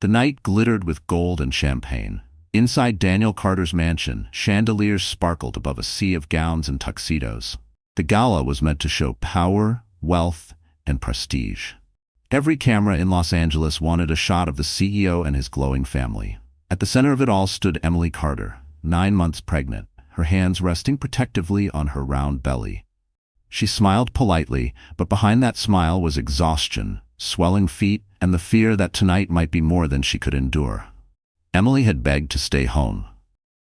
The night glittered with gold and champagne. Inside Daniel Carter's mansion, chandeliers sparkled above a sea of gowns and tuxedos. The gala was meant to show power, wealth, and prestige. Every camera in Los Angeles wanted a shot of the CEO and his glowing family. At the center of it all stood Emily Carter, 9 months pregnant, her hands resting protectively on her round belly. She smiled politely, but behind that smile was exhaustion, swelling feet, and the fear that tonight might be more than she could endure. Emily had begged to stay home.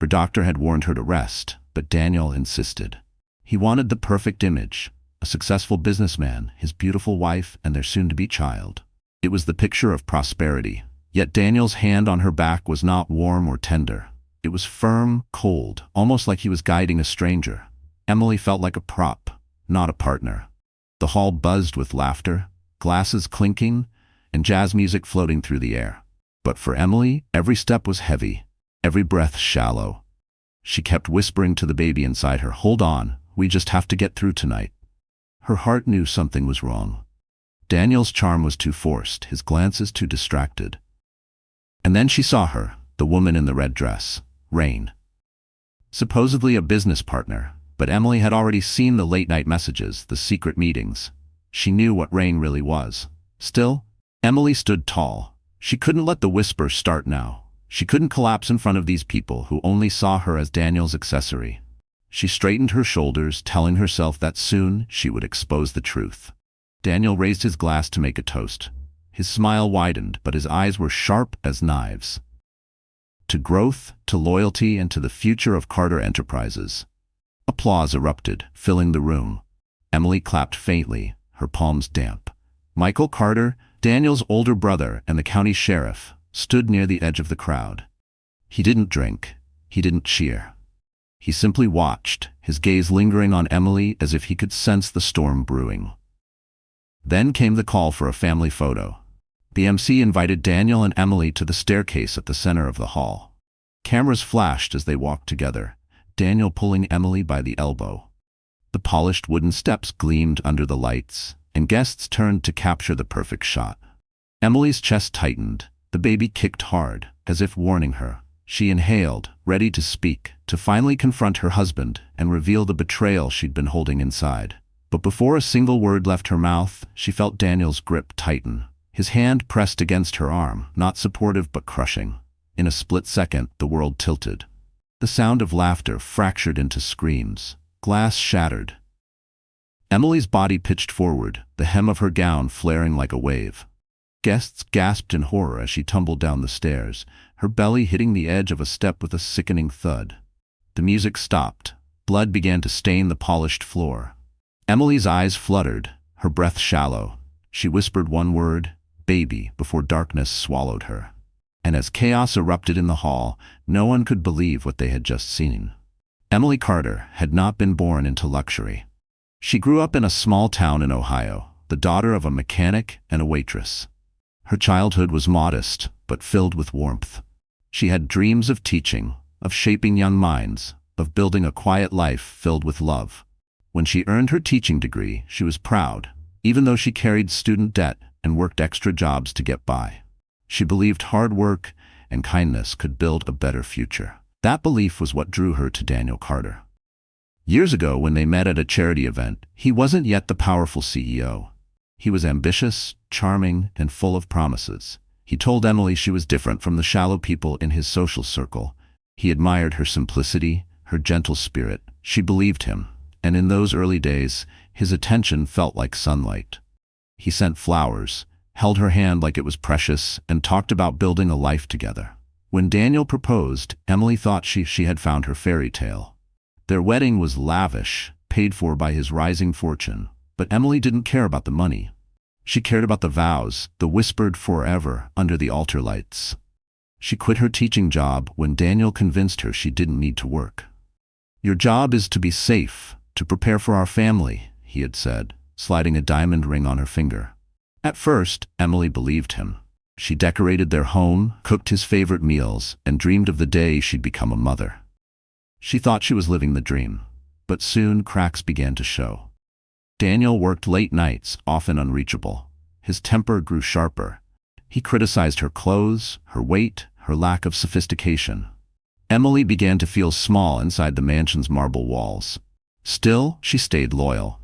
Her doctor had warned her to rest, but Daniel insisted. He wanted the perfect image: a successful businessman, his beautiful wife, and their soon-to-be child. It was the picture of prosperity. Yet Daniel's hand on her back was not warm or tender. It was firm, cold, almost like he was guiding a stranger. Emily felt like a prop, not a partner. The hall buzzed with laughter, glasses clinking, and jazz music floating through the air. But for Emily, every step was heavy, every breath shallow. She kept whispering to the baby inside her, "Hold on, we just have to get through tonight." Her heart knew something was wrong. Daniel's charm was too forced, his glances too distracted. And then she saw her, the woman in the red dress, Rain. Supposedly a business partner, but Emily had already seen the late-night messages, the secret meetings. She knew what Rain really was. Still, Emily stood tall. She couldn't let the whispers start now. She couldn't collapse in front of these people who only saw her as Daniel's accessory. She straightened her shoulders, telling herself that soon she would expose the truth. Daniel raised his glass to make a toast. His smile widened, but his eyes were sharp as knives. To growth, to loyalty, and to the future of Carter Enterprises. Applause erupted, filling the room. Emily clapped faintly, her palms damp. Michael Carter, Daniel's older brother and the county sheriff, stood near the edge of the crowd. He didn't drink. He didn't cheer. He simply watched, his gaze lingering on Emily as if he could sense the storm brewing. Then came the call for a family photo. The MC invited Daniel and Emily to the staircase at the center of the hall. Cameras flashed as they walked together, Daniel pulling Emily by the elbow. The polished wooden steps gleamed under the lights, and guests turned to capture the perfect shot. Emily's chest tightened. The baby kicked hard, as if warning her. She inhaled, ready to speak, to finally confront her husband and reveal the betrayal she'd been holding inside. But before a single word left her mouth, she felt Daniel's grip tighten. His hand pressed against her arm, not supportive but crushing. In a split second, the world tilted. The sound of laughter fractured into screams. Glass shattered. Emily's body pitched forward, the hem of her gown flaring like a wave. Guests gasped in horror as she tumbled down the stairs, her belly hitting the edge of a step with a sickening thud. The music stopped. Blood began to stain the polished floor. Emily's eyes fluttered, her breath shallow. She whispered one word, "Baby," before darkness swallowed her. And as chaos erupted in the hall, no one could believe what they had just seen. Emily Carter had not been born into luxury. She grew up in a small town in Ohio, the daughter of a mechanic and a waitress. Her childhood was modest, but filled with warmth. She had dreams of teaching, of shaping young minds, of building a quiet life filled with love. When she earned her teaching degree, she was proud, even though she carried student debt and worked extra jobs to get by. She believed hard work and kindness could build a better future. That belief was what drew her to Daniel Carter. Years ago, when they met at a charity event, he wasn't yet the powerful CEO. He was ambitious, charming, and full of promises. He told Emily she was different from the shallow people in his social circle. He admired her simplicity, her gentle spirit. She believed him, and in those early days, his attention felt like sunlight. He sent flowers, held her hand like it was precious, and talked about building a life together. When Daniel proposed, Emily thought she had found her fairy tale. Their wedding was lavish, paid for by his rising fortune. But Emily didn't care about the money. She cared about the vows, the whispered forever under the altar lights. She quit her teaching job when Daniel convinced her she didn't need to work. "Your job is to be safe, to prepare for our family," he had said, sliding a diamond ring on her finger. At first, Emily believed him. She decorated their home, cooked his favorite meals, and dreamed of the day she'd become a mother. She thought she was living the dream, but soon cracks began to show. Daniel worked late nights, often unreachable. His temper grew sharper. He criticized her clothes, her weight, her lack of sophistication. Emily began to feel small inside the mansion's marble walls. Still, she stayed loyal.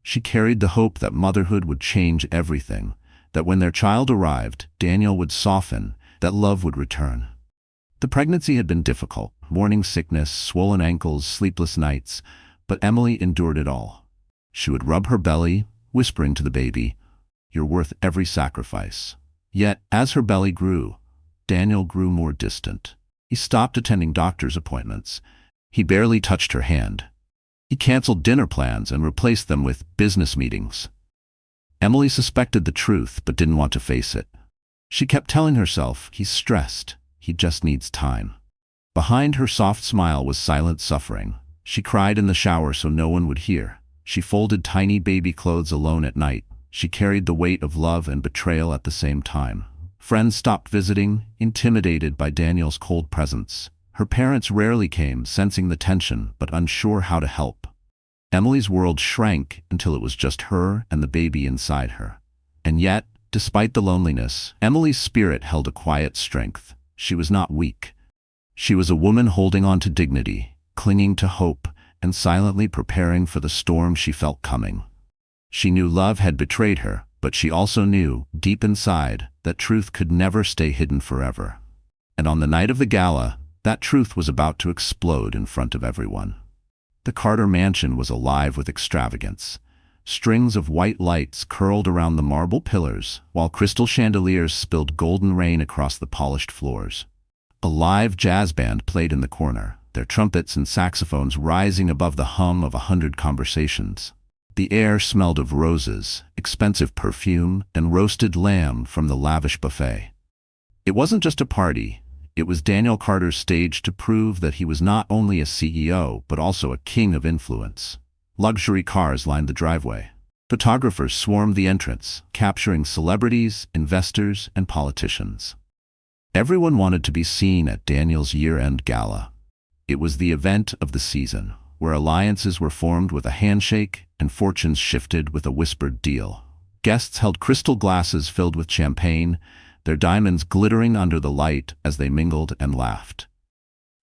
She carried the hope that motherhood would change everything, that when their child arrived, Daniel would soften, that love would return. The pregnancy had been difficult, morning sickness, swollen ankles, sleepless nights, but Emily endured it all. She would rub her belly, whispering to the baby, "You're worth every sacrifice." Yet, as her belly grew, Daniel grew more distant. He stopped attending doctor's appointments. He barely touched her hand. He canceled dinner plans and replaced them with business meetings. Emily suspected the truth but didn't want to face it. She kept telling herself, "He's stressed. He just needs time." Behind her soft smile was silent suffering. She cried in the shower so no one would hear. She folded tiny baby clothes alone at night. She carried the weight of love and betrayal at the same time. Friends stopped visiting, intimidated by Daniel's cold presence. Her parents rarely came, sensing the tension but unsure how to help. Emily's world shrank until it was just her and the baby inside her. And yet, despite the loneliness, Emily's spirit held a quiet strength. She was not weak. She was a woman holding on to dignity, clinging to hope, and silently preparing for the storm she felt coming. She knew love had betrayed her, but she also knew, deep inside, that truth could never stay hidden forever. And on the night of the gala, that truth was about to explode in front of everyone. The Carter mansion was alive with extravagance. Strings of white lights curled around the marble pillars, while crystal chandeliers spilled golden rain across the polished floors. A live jazz band played in the corner, their trumpets and saxophones rising above the hum of 100 conversations. The air smelled of roses, expensive perfume, and roasted lamb from the lavish buffet. It wasn't just a party. It was Daniel Carter's stage to prove that he was not only a CEO, but also a king of influence. Luxury cars lined the driveway. Photographers swarmed the entrance, capturing celebrities, investors, and politicians. Everyone wanted to be seen at Daniel's year-end gala. It was the event of the season, where alliances were formed with a handshake and fortunes shifted with a whispered deal. Guests held crystal glasses filled with champagne, their diamonds glittering under the light as they mingled and laughed.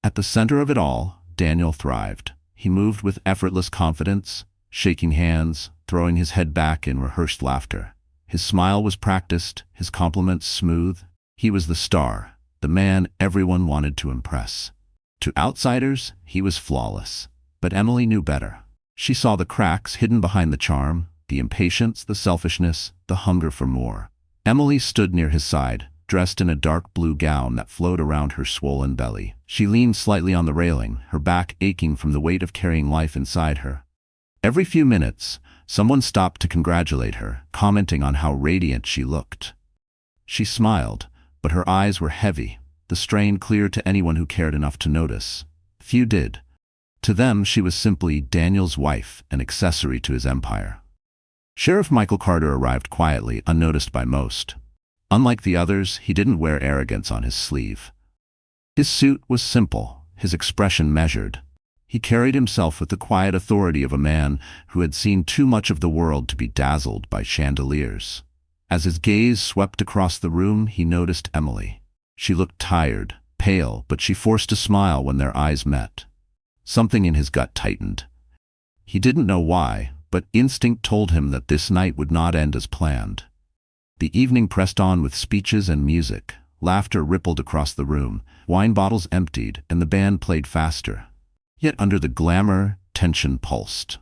At the center of it all, Daniel thrived. He moved with effortless confidence, shaking hands, throwing his head back in rehearsed laughter. His smile was practiced, his compliments smooth. He was the star, the man everyone wanted to impress. To outsiders, he was flawless. But Emily knew better. She saw the cracks hidden behind the charm, the impatience, the selfishness, the hunger for more. Emily stood near his side, dressed in a dark blue gown that flowed around her swollen belly. She leaned slightly on the railing, her back aching from the weight of carrying life inside her. Every few minutes, someone stopped to congratulate her, commenting on how radiant she looked. She smiled, but her eyes were heavy, the strain clear to anyone who cared enough to notice. Few did. To them, she was simply Daniel's wife, an accessory to his empire. Sheriff Michael Carter arrived quietly, unnoticed by most. Unlike the others, he didn't wear arrogance on his sleeve. His suit was simple, his expression measured. He carried himself with the quiet authority of a man who had seen too much of the world to be dazzled by chandeliers. As his gaze swept across the room, he noticed Emily. She looked tired, pale, but she forced a smile when their eyes met. Something in his gut tightened. He didn't know why, but instinct told him that this night would not end as planned. The evening pressed on with speeches and music. Laughter rippled across the room, wine bottles emptied, and the band played faster. Yet under the glamour, tension pulsed.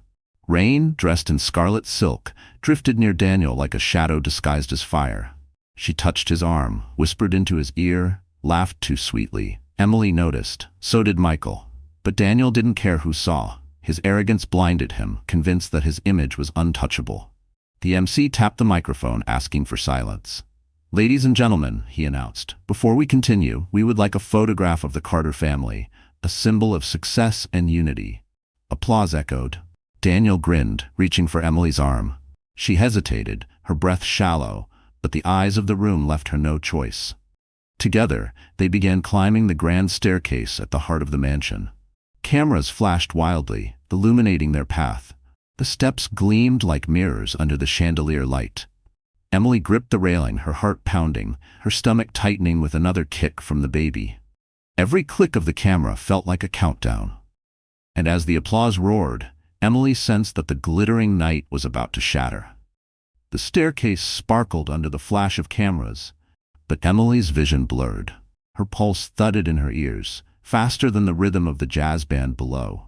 Rain, dressed in scarlet silk, drifted near Daniel like a shadow disguised as fire. She touched his arm, whispered into his ear, laughed too sweetly. Emily noticed. So did Michael. But Daniel didn't care who saw. His arrogance blinded him, convinced that his image was untouchable. The MC tapped the microphone, asking for silence. "Ladies and gentlemen," he announced, "before we continue, we would like a photograph of the Carter family, a symbol of success and unity." Applause echoed. Daniel grinned, reaching for Emily's arm. She hesitated, her breath shallow, but the eyes of the room left her no choice. Together, they began climbing the grand staircase at the heart of the mansion. Cameras flashed wildly, illuminating their path. The steps gleamed like mirrors under the chandelier light. Emily gripped the railing, her heart pounding, her stomach tightening with another kick from the baby. Every click of the camera felt like a countdown. And as the applause roared, Emily sensed that the glittering night was about to shatter. The staircase sparkled under the flash of cameras, but Emily's vision blurred. Her pulse thudded in her ears, faster than the rhythm of the jazz band below.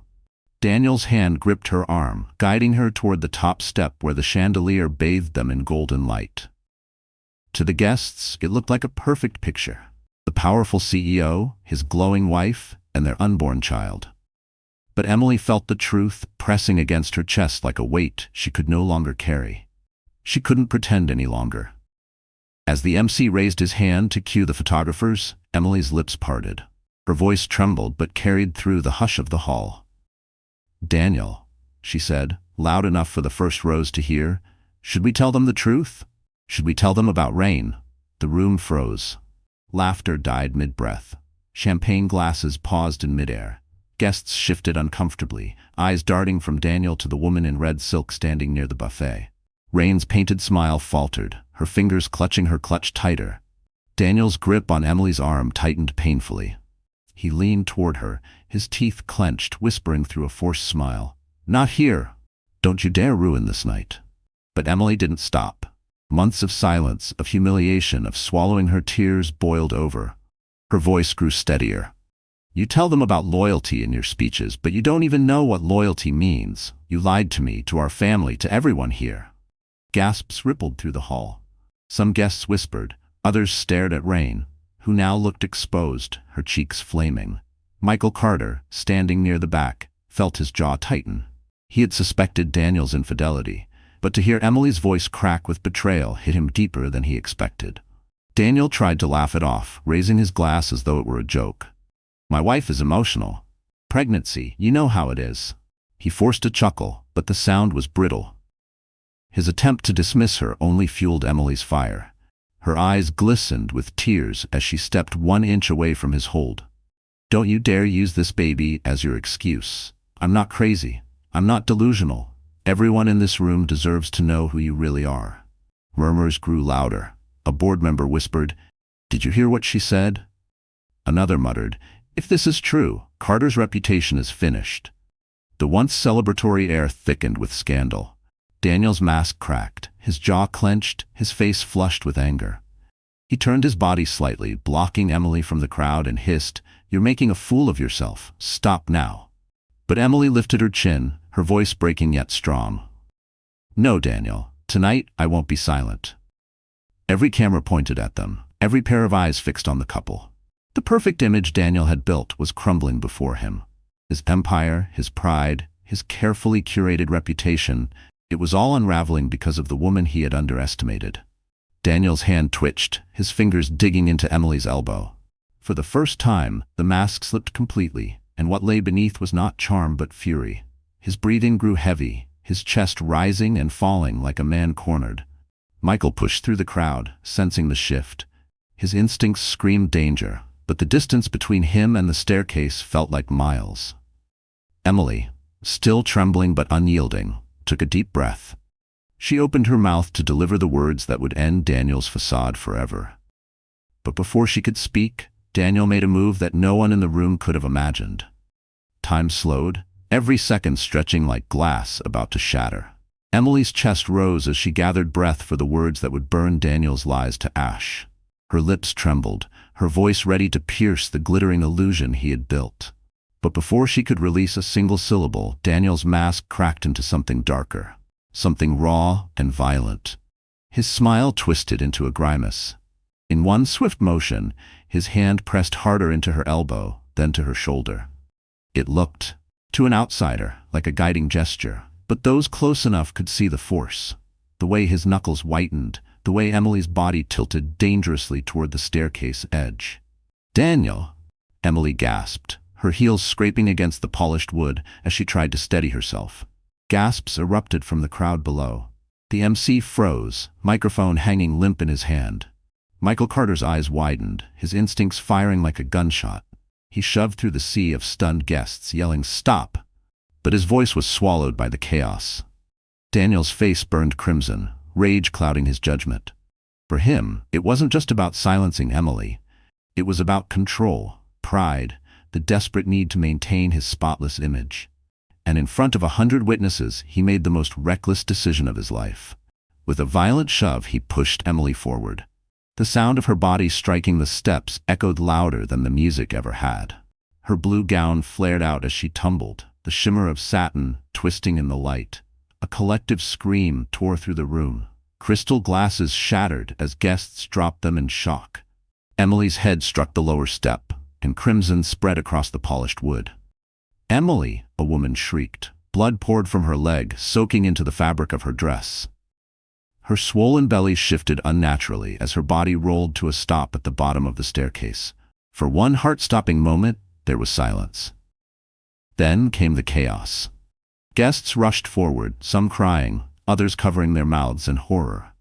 Daniel's hand gripped her arm, guiding her toward the top step where the chandelier bathed them in golden light. To the guests, it looked like a perfect picture. The powerful CEO, his glowing wife, and their unborn child. But Emily felt the truth pressing against her chest like a weight she could no longer carry. She couldn't pretend any longer. As the MC raised his hand to cue the photographers, Emily's lips parted. Her voice trembled but carried through the hush of the hall. "Daniel," she said, loud enough for the first rows to hear, "should we tell them the truth? Should we tell them about Rain?" The room froze. Laughter died mid-breath. Champagne glasses paused in midair. Guests shifted uncomfortably, eyes darting from Daniel to the woman in red silk standing near the buffet. Rain's painted smile faltered, her fingers clutching her clutch tighter. Daniel's grip on Emily's arm tightened painfully. He leaned toward her, his teeth clenched, whispering through a forced smile, "Not here! Don't you dare ruin this night." But Emily didn't stop. Months of silence, of humiliation, of swallowing her tears boiled over. Her voice grew steadier. "You tell them about loyalty in your speeches, but you don't even know what loyalty means. You lied to me, to our family, to everyone here." Gasps rippled through the hall. Some guests whispered, others stared at Rain, who now looked exposed, her cheeks flaming. Michael Carter, standing near the back, felt his jaw tighten. He had suspected Daniel's infidelity, but to hear Emily's voice crack with betrayal hit him deeper than he expected. Daniel tried to laugh it off, raising his glass as though it were a joke. "My wife is emotional. Pregnancy, you know how it is." He forced a chuckle, but the sound was brittle. His attempt to dismiss her only fueled Emily's fire. Her eyes glistened with tears as she stepped 1 inch away from his hold. "Don't you dare use this baby as your excuse. I'm not crazy. I'm not delusional. Everyone in this room deserves to know who you really are." Murmurs grew louder. A board member whispered, "Did you hear what she said?" Another muttered, "If this is true, Carter's reputation is finished." The once celebratory air thickened with scandal. Daniel's mask cracked, his jaw clenched, his face flushed with anger. He turned his body slightly, blocking Emily from the crowd, and hissed, "You're making a fool of yourself. Stop now." But Emily lifted her chin, her voice breaking yet strong. "No, Daniel. Tonight I won't be silent." Every camera pointed at them, every pair of eyes fixed on the couple. The perfect image Daniel had built was crumbling before him. His empire, his pride, his carefully curated reputation, it was all unraveling because of the woman he had underestimated. Daniel's hand twitched, his fingers digging into Emily's elbow. For the first time, the mask slipped completely, and what lay beneath was not charm but fury. His breathing grew heavy, his chest rising and falling like a man cornered. Michael pushed through the crowd, sensing the shift. His instincts screamed danger, but the distance between him and the staircase felt like miles. Emily, still trembling but unyielding, took a deep breath. She opened her mouth to deliver the words that would end Daniel's facade forever. But before she could speak, Daniel made a move that no one in the room could have imagined. Time slowed, every second stretching like glass about to shatter. Emily's chest rose as she gathered breath for the words that would burn Daniel's lies to ash. Her lips trembled, her voice ready to pierce the glittering illusion he had built. But before she could release a single syllable, Daniel's mask cracked into something darker, something raw and violent. His smile twisted into a grimace. In one swift motion, his hand pressed harder into her elbow, then to her shoulder. It looked, to an outsider, like a guiding gesture, but those close enough could see the force. The way his knuckles whitened, the way Emily's body tilted dangerously toward the staircase edge. "Daniel!" Emily gasped, her heels scraping against the polished wood as she tried to steady herself. Gasps erupted from the crowd below. The MC froze, microphone hanging limp in his hand. Michael Carter's eyes widened, his instincts firing like a gunshot. He shoved through the sea of stunned guests, yelling, "Stop!" But his voice was swallowed by the chaos. Daniel's face burned crimson, rage clouding his judgment. For him, it wasn't just about silencing Emily. It was about control, pride, the desperate need to maintain his spotless image. And in front of 100 witnesses, he made the most reckless decision of his life. With a violent shove, he pushed Emily forward. The sound of her body striking the steps echoed louder than the music ever had. Her blue gown flared out as she tumbled, the shimmer of satin twisting in the light. A collective scream tore through the room. Crystal glasses shattered as guests dropped them in shock. Emily's head struck the lower step, and crimson spread across the polished wood. "Emily!" a woman shrieked. Blood poured from her leg, soaking into the fabric of her dress. Her swollen belly shifted unnaturally as her body rolled to a stop at the bottom of the staircase. For one heart-stopping moment, there was silence. Then came the chaos. Guests rushed forward, some crying, others covering their mouths in horror.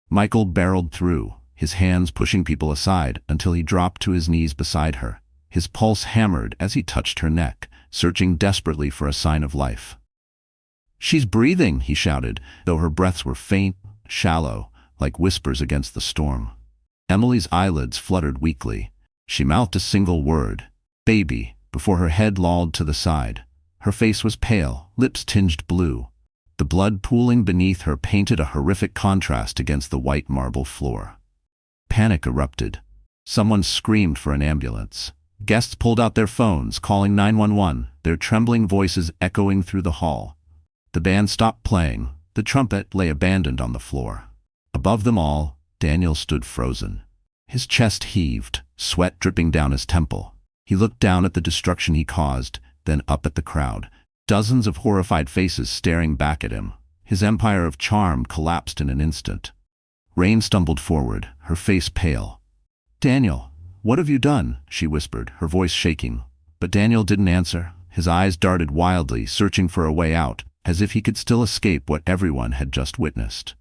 Michael barreled through, his hands pushing people aside until he dropped to his knees beside her. His pulse hammered as he touched her neck, searching desperately for a sign of life. "She's breathing," he shouted, though her breaths were faint, shallow, like whispers against the storm. Emily's eyelids fluttered weakly. She mouthed a single word, "Baby," before her head lolled to the side. Her face was pale, lips tinged blue. The blood pooling beneath her painted a horrific contrast against the white marble floor. Panic erupted. Someone screamed for an ambulance. Guests pulled out their phones, calling 911, their trembling voices echoing through the hall. The band stopped playing. The trumpet lay abandoned on the floor. Above them all, Daniel stood frozen. His chest heaved, sweat dripping down his temple. He looked down at the destruction he caused, then up at the crowd, dozens of horrified faces staring back at him. His empire of charm collapsed in an instant. Rain stumbled forward, her face pale. "Daniel, what have you done?" she whispered, her voice shaking. But Daniel didn't answer. His eyes darted wildly, searching for a way out, as if he could still escape what everyone had just witnessed.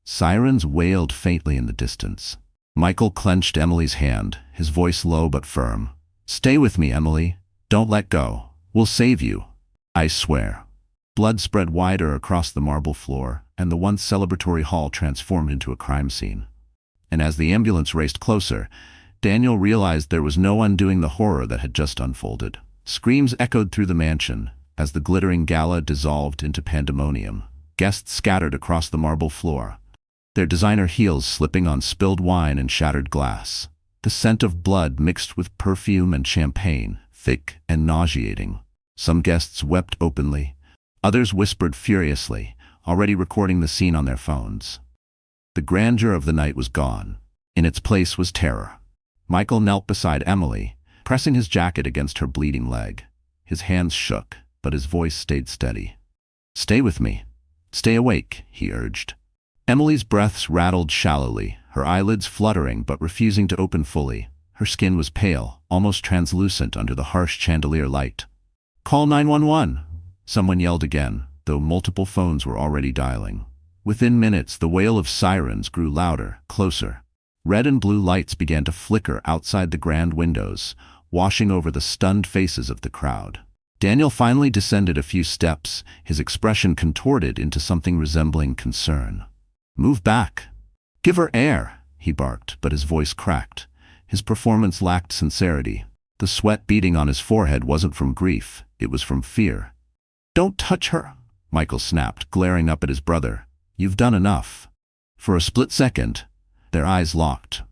Sirens wailed faintly in the distance. Michael clenched Emily's hand, his voice low but firm. "Stay with me, Emily. Don't let go. We'll save you. I swear." Blood spread wider across the marble floor, and the once celebratory hall transformed into a crime scene. And as the ambulance raced closer, Daniel realized there was no undoing the horror that had just unfolded. Screams echoed through the mansion as the glittering gala dissolved into pandemonium. Guests scattered across the marble floor, their designer heels slipping on spilled wine and shattered glass. The scent of blood mixed with perfume and champagne, thick and nauseating. Some guests wept openly. Others whispered furiously, already recording the scene on their phones. The grandeur of the night was gone. In its place was terror. Michael knelt beside Emily, pressing his jacket against her bleeding leg. His hands shook, but his voice stayed steady. "Stay with me. Stay awake," he urged. Emily's breaths rattled shallowly, her eyelids fluttering but refusing to open fully. Her skin was pale, almost translucent under the harsh chandelier light. "Call 911!" Someone yelled again, though multiple phones were already dialing. Within minutes, the wail of sirens grew louder, closer. Red and blue lights began to flicker outside the grand windows, washing over the stunned faces of the crowd. Daniel finally descended a few steps, his expression contorted into something resembling concern. "Move back. Give her air," he barked, but his voice cracked. His performance lacked sincerity. The sweat beading on his forehead wasn't from grief, it was from fear. "Don't touch her," Michael snapped, glaring up at his brother. "You've done enough." For a split second, their eyes locked.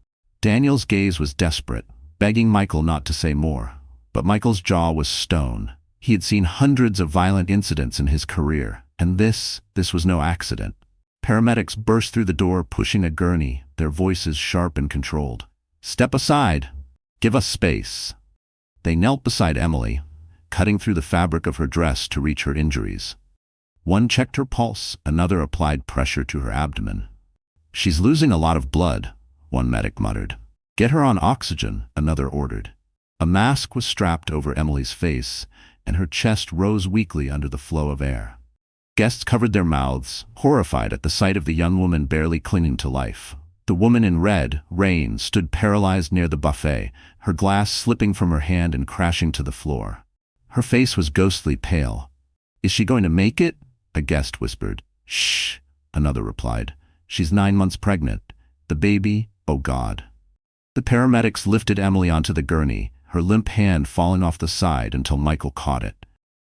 Daniel's gaze was desperate, begging Michael not to say more. But Michael's jaw was stone. He had seen hundreds of violent incidents in his career, and this was no accident. Paramedics burst through the door, pushing a gurney, their voices sharp and controlled. "Step aside. Give us space." They knelt beside Emily, cutting through the fabric of her dress to reach her injuries. One checked her pulse, another applied pressure to her abdomen. "She's losing a lot of blood," one medic muttered. "Get her on oxygen," another ordered. A mask was strapped over Emily's face, and her chest rose weakly under the flow of air. Guests covered their mouths, horrified at the sight of the young woman barely clinging to life. The woman in red, Rain, stood paralyzed near the buffet, her glass slipping from her hand and crashing to the floor. Her face was ghostly pale. "Is she going to make it?" a guest whispered. "Shh," another replied. She's 9 months pregnant. The baby, oh God. The paramedics lifted Emily onto the gurney, her limp hand falling off the side until Michael caught it.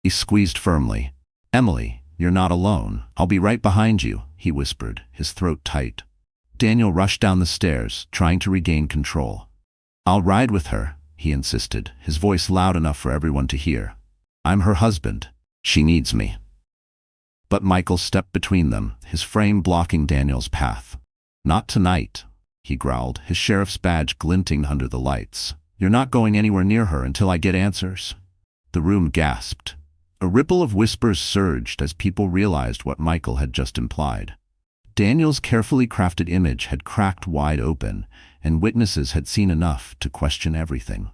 He squeezed firmly. Emily, you're not alone. I'll be right behind you, he whispered, his throat tight. Daniel rushed down the stairs, trying to regain control. I'll ride with her, he insisted, his voice loud enough for everyone to hear. I'm her husband. She needs me. But Michael stepped between them, his frame blocking Daniel's path. Not tonight, he growled, his sheriff's badge glinting under the lights. You're not going anywhere near her until I get answers. The room gasped. A ripple of whispers surged as people realized what Michael had just implied. Daniel's carefully crafted image had cracked wide open, and witnesses had seen enough to question everything.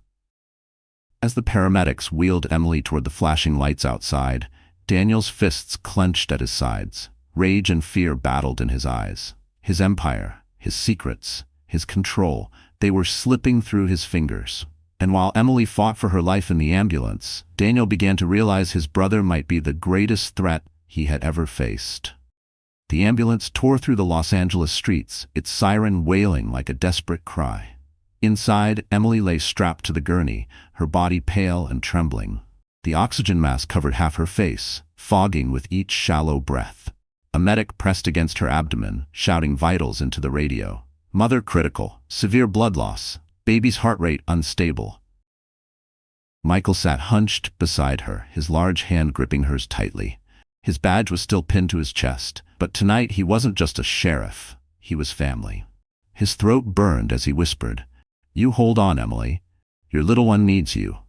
As the paramedics wheeled Emily toward the flashing lights outside, Daniel's fists clenched at his sides. Rage and fear battled in his eyes. His empire, his secrets, his control, they were slipping through his fingers. And while Emily fought for her life in the ambulance, Daniel began to realize his brother might be the greatest threat he had ever faced. The ambulance tore through the Los Angeles streets, its siren wailing like a desperate cry. Inside, Emily lay strapped to the gurney, her body pale and trembling. The oxygen mask covered half her face, fogging with each shallow breath. A medic pressed against her abdomen, shouting vitals into the radio. Mother critical, severe blood loss, baby's heart rate unstable. Michael sat hunched beside her, his large hand gripping hers tightly. His badge was still pinned to his chest, but tonight he wasn't just a sheriff, he was family. His throat burned as he whispered, You hold on, Emily. Your little one needs you.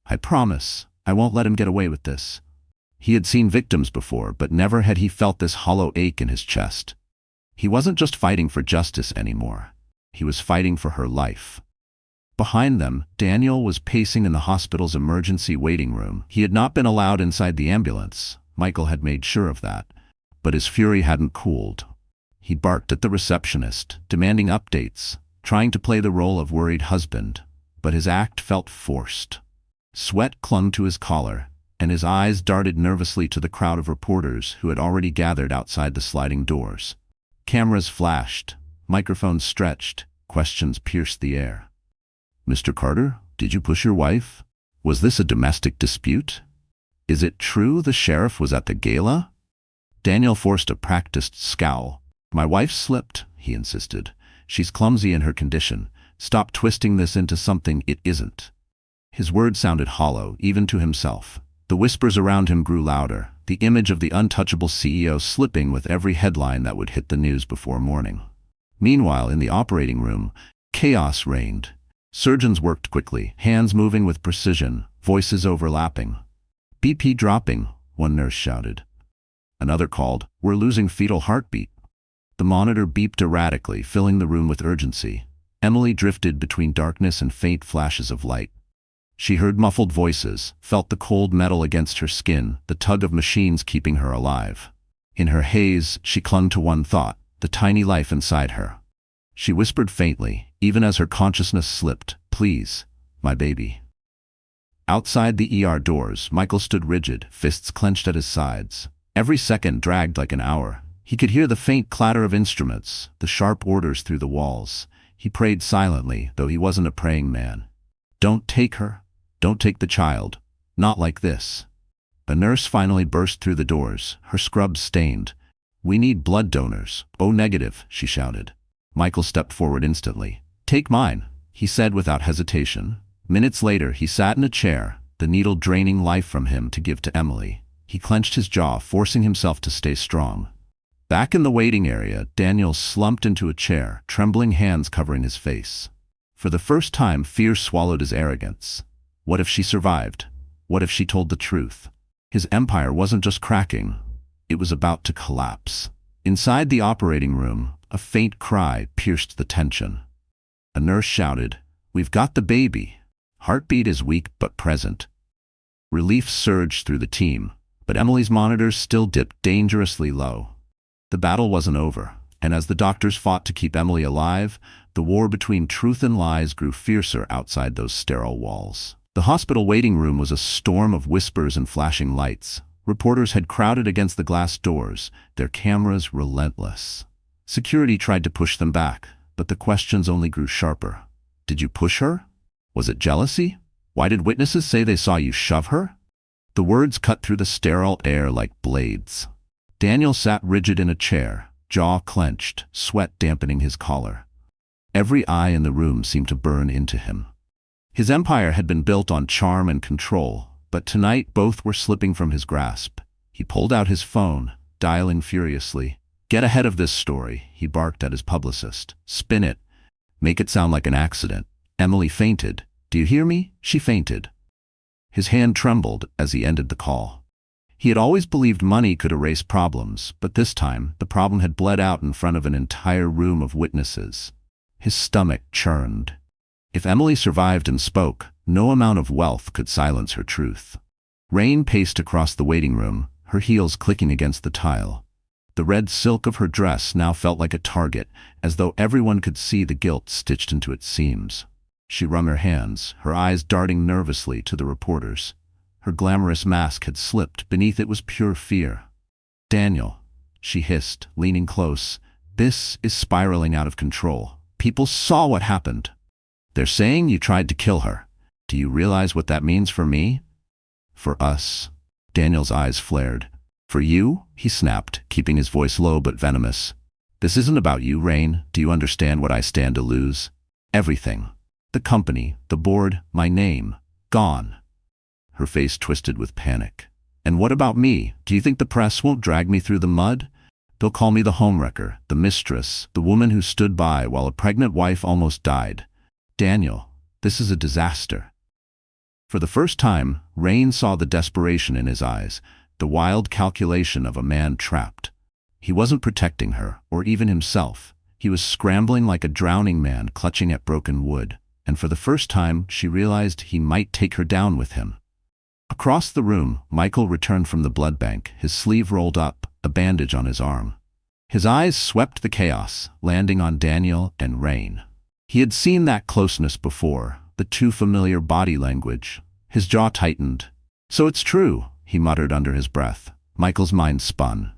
I promise, I won't let him get away with this. He had seen victims before, but never had he felt this hollow ache in his chest. He wasn't just fighting for justice anymore. He was fighting for her life. Behind them, Daniel was pacing in the hospital's emergency waiting room. He had not been allowed inside the ambulance. Michael had made sure of that. But his fury hadn't cooled. He barked at the receptionist, demanding updates, trying to play the role of worried husband. But his act felt forced. Sweat clung to his collar, and his eyes darted nervously to the crowd of reporters who had already gathered outside the sliding doors. Cameras flashed, microphones stretched, questions pierced the air. Mr. Carter, did you push your wife? Was this a domestic dispute? Is it true the sheriff was at the gala? Daniel forced a practiced scowl. My wife slipped, he insisted. She's clumsy in her condition. Stop twisting this into something it isn't. His words sounded hollow, even to himself. The whispers around him grew louder, the image of the untouchable CEO slipping with every headline that would hit the news before morning. Meanwhile, in the operating room, chaos reigned. Surgeons worked quickly, hands moving with precision, voices overlapping. BP dropping, one nurse shouted. Another called, We're losing fetal heartbeat. The monitor beeped erratically, filling the room with urgency. Emily drifted between darkness and faint flashes of light. She heard muffled voices, felt the cold metal against her skin, the tug of machines keeping her alive. In her haze, she clung to one thought, the tiny life inside her. She whispered faintly, even as her consciousness slipped, Please, my baby. Outside the ER doors, Michael stood rigid, fists clenched at his sides. Every second dragged like an hour. He could hear the faint clatter of instruments, the sharp orders through the walls. He prayed silently, though he wasn't a praying man. Don't take her. Don't take the child. Not like this. A nurse finally burst through the doors, her scrubs stained. We need blood donors. O negative, she shouted. Michael stepped forward instantly. Take mine, he said without hesitation. Minutes later, he sat in a chair, the needle draining life from him to give to Emily. He clenched his jaw, forcing himself to stay strong. Back in the waiting area, Daniel slumped into a chair, trembling hands covering his face. For the first time, fear swallowed his arrogance. What if she survived? What if she told the truth? His empire wasn't just cracking. It was about to collapse. Inside the operating room, a faint cry pierced the tension. A nurse shouted, We've got the baby. Heartbeat is weak but present. Relief surged through the team, but Emily's monitors still dipped dangerously low. The battle wasn't over, and as the doctors fought to keep Emily alive, the war between truth and lies grew fiercer outside those sterile walls. The hospital waiting room was a storm of whispers and flashing lights. Reporters had crowded against the glass doors, their cameras relentless. Security tried to push them back, but the questions only grew sharper. Did you push her? Was it jealousy? Why did witnesses say they saw you shove her? The words cut through the sterile air like blades. Daniel sat rigid in a chair, jaw clenched, sweat dampening his collar. Every eye in the room seemed to burn into him. His empire had been built on charm and control, but tonight both were slipping from his grasp. He pulled out his phone, dialing furiously. "Get ahead of this story," he barked at his publicist. "Spin it. Make it sound like an accident. Emily fainted. Do you hear me? She fainted." His hand trembled as he ended the call. He had always believed money could erase problems, but this time the problem had bled out in front of an entire room of witnesses. His stomach churned. If Emily survived and spoke, no amount of wealth could silence her truth. Rain paced across the waiting room, her heels clicking against the tile. The red silk of her dress now felt like a target, as though everyone could see the guilt stitched into its seams. She wrung her hands, her eyes darting nervously to the reporters. Her glamorous mask had slipped, beneath it was pure fear. "Daniel," she hissed, leaning close, "this is spiraling out of control. People saw what happened. They're saying you tried to kill her. Do you realize what that means for me? For us?" Daniel's eyes flared. "For you?" he snapped, keeping his voice low but venomous. "This isn't about you, Rain. Do you understand what I stand to lose? Everything. The company, the board, my name. Gone." Her face twisted with panic. "And what about me? Do you think the press won't drag me through the mud? They'll call me the homewrecker, the mistress, the woman who stood by while a pregnant wife almost died. Daniel, this is a disaster." For the first time, Rain saw the desperation in his eyes, the wild calculation of a man trapped. He wasn't protecting her, or even himself. He was scrambling like a drowning man clutching at broken wood, and for the first time she realized he might take her down with him. Across the room, Michael returned from the blood bank, his sleeve rolled up, a bandage on his arm. His eyes swept the chaos, landing on Daniel and Rain. He had seen that closeness before, the too familiar body language. His jaw tightened. "So it's true," he muttered under his breath. Michael's mind spun.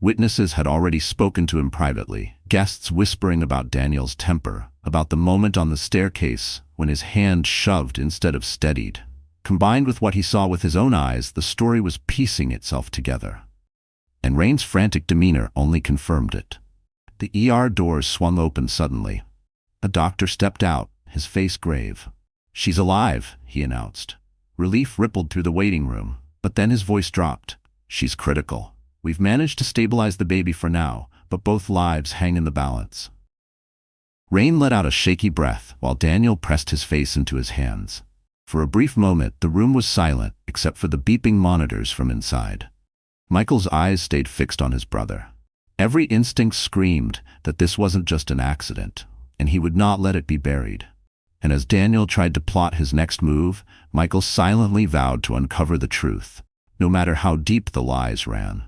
Witnesses had already spoken to him privately, guests whispering about Daniel's temper, about the moment on the staircase when his hand shoved instead of steadied. Combined with what he saw with his own eyes, the story was piecing itself together. And Rain's frantic demeanor only confirmed it. The ER doors swung open suddenly. A doctor stepped out, his face grave. "She's alive," he announced. Relief rippled through the waiting room, but then his voice dropped. "She's critical. We've managed to stabilize the baby for now, but both lives hang in the balance." Rain let out a shaky breath while Daniel pressed his face into his hands. For a brief moment, the room was silent except for the beeping monitors from inside. Michael's eyes stayed fixed on his brother. Every instinct screamed that this wasn't just an accident, and he would not let it be buried. And as Daniel tried to plot his next move, Michael silently vowed to uncover the truth, no matter how deep the lies ran.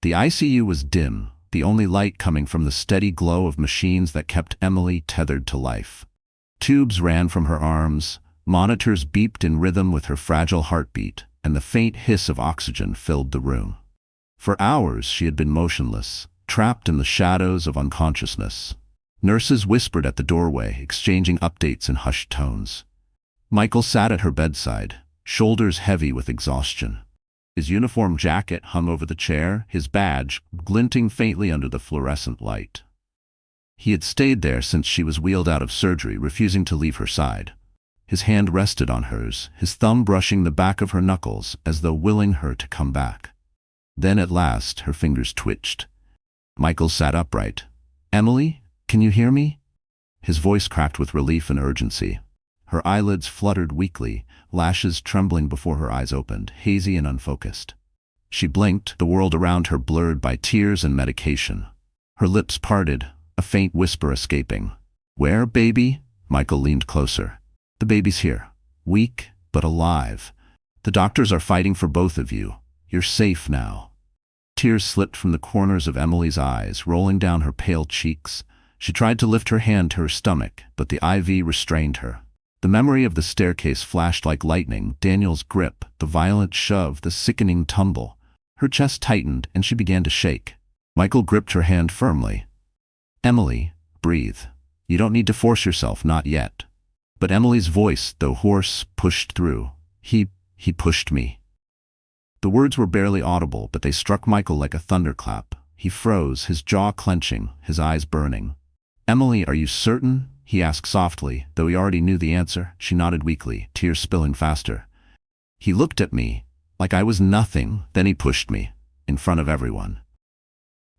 The ICU was dim, the only light coming from the steady glow of machines that kept Emily tethered to life. Tubes ran from her arms, monitors beeped in rhythm with her fragile heartbeat, and the faint hiss of oxygen filled the room. For hours she had been motionless, trapped in the shadows of unconsciousness. Nurses whispered at the doorway, exchanging updates in hushed tones. Michael sat at her bedside, shoulders heavy with exhaustion. His uniform jacket hung over the chair, his badge glinting faintly under the fluorescent light. He had stayed there since she was wheeled out of surgery, refusing to leave her side. His hand rested on hers, his thumb brushing the back of her knuckles as though willing her to come back. Then at last her fingers twitched. Michael sat upright. "Emily, can you hear me?" His voice cracked with relief and urgency. Her eyelids fluttered weakly, lashes trembling before her eyes opened, hazy and unfocused. She blinked, the world around her blurred by tears and medication. Her lips parted, a faint whisper escaping. "Where, baby?" Michael leaned closer. "The baby's here. Weak, but alive. The doctors are fighting for both of you. You're safe now." Tears slipped from the corners of Emily's eyes, rolling down her pale cheeks. She tried to lift her hand to her stomach, but the IV restrained her. The memory of the staircase flashed like lightning, Daniel's grip, the violent shove, the sickening tumble. Her chest tightened, and she began to shake. Michael gripped her hand firmly. "Emily, breathe. You don't need to force yourself, not yet." But Emily's voice, though hoarse, pushed through. He pushed me." The words were barely audible, but they struck Michael like a thunderclap. He froze, his jaw clenching, his eyes burning. "Emily, are you certain?" he asked softly, though he already knew the answer. She nodded weakly, tears spilling faster. He looked at me, like I was nothing, then he pushed me, in front of everyone.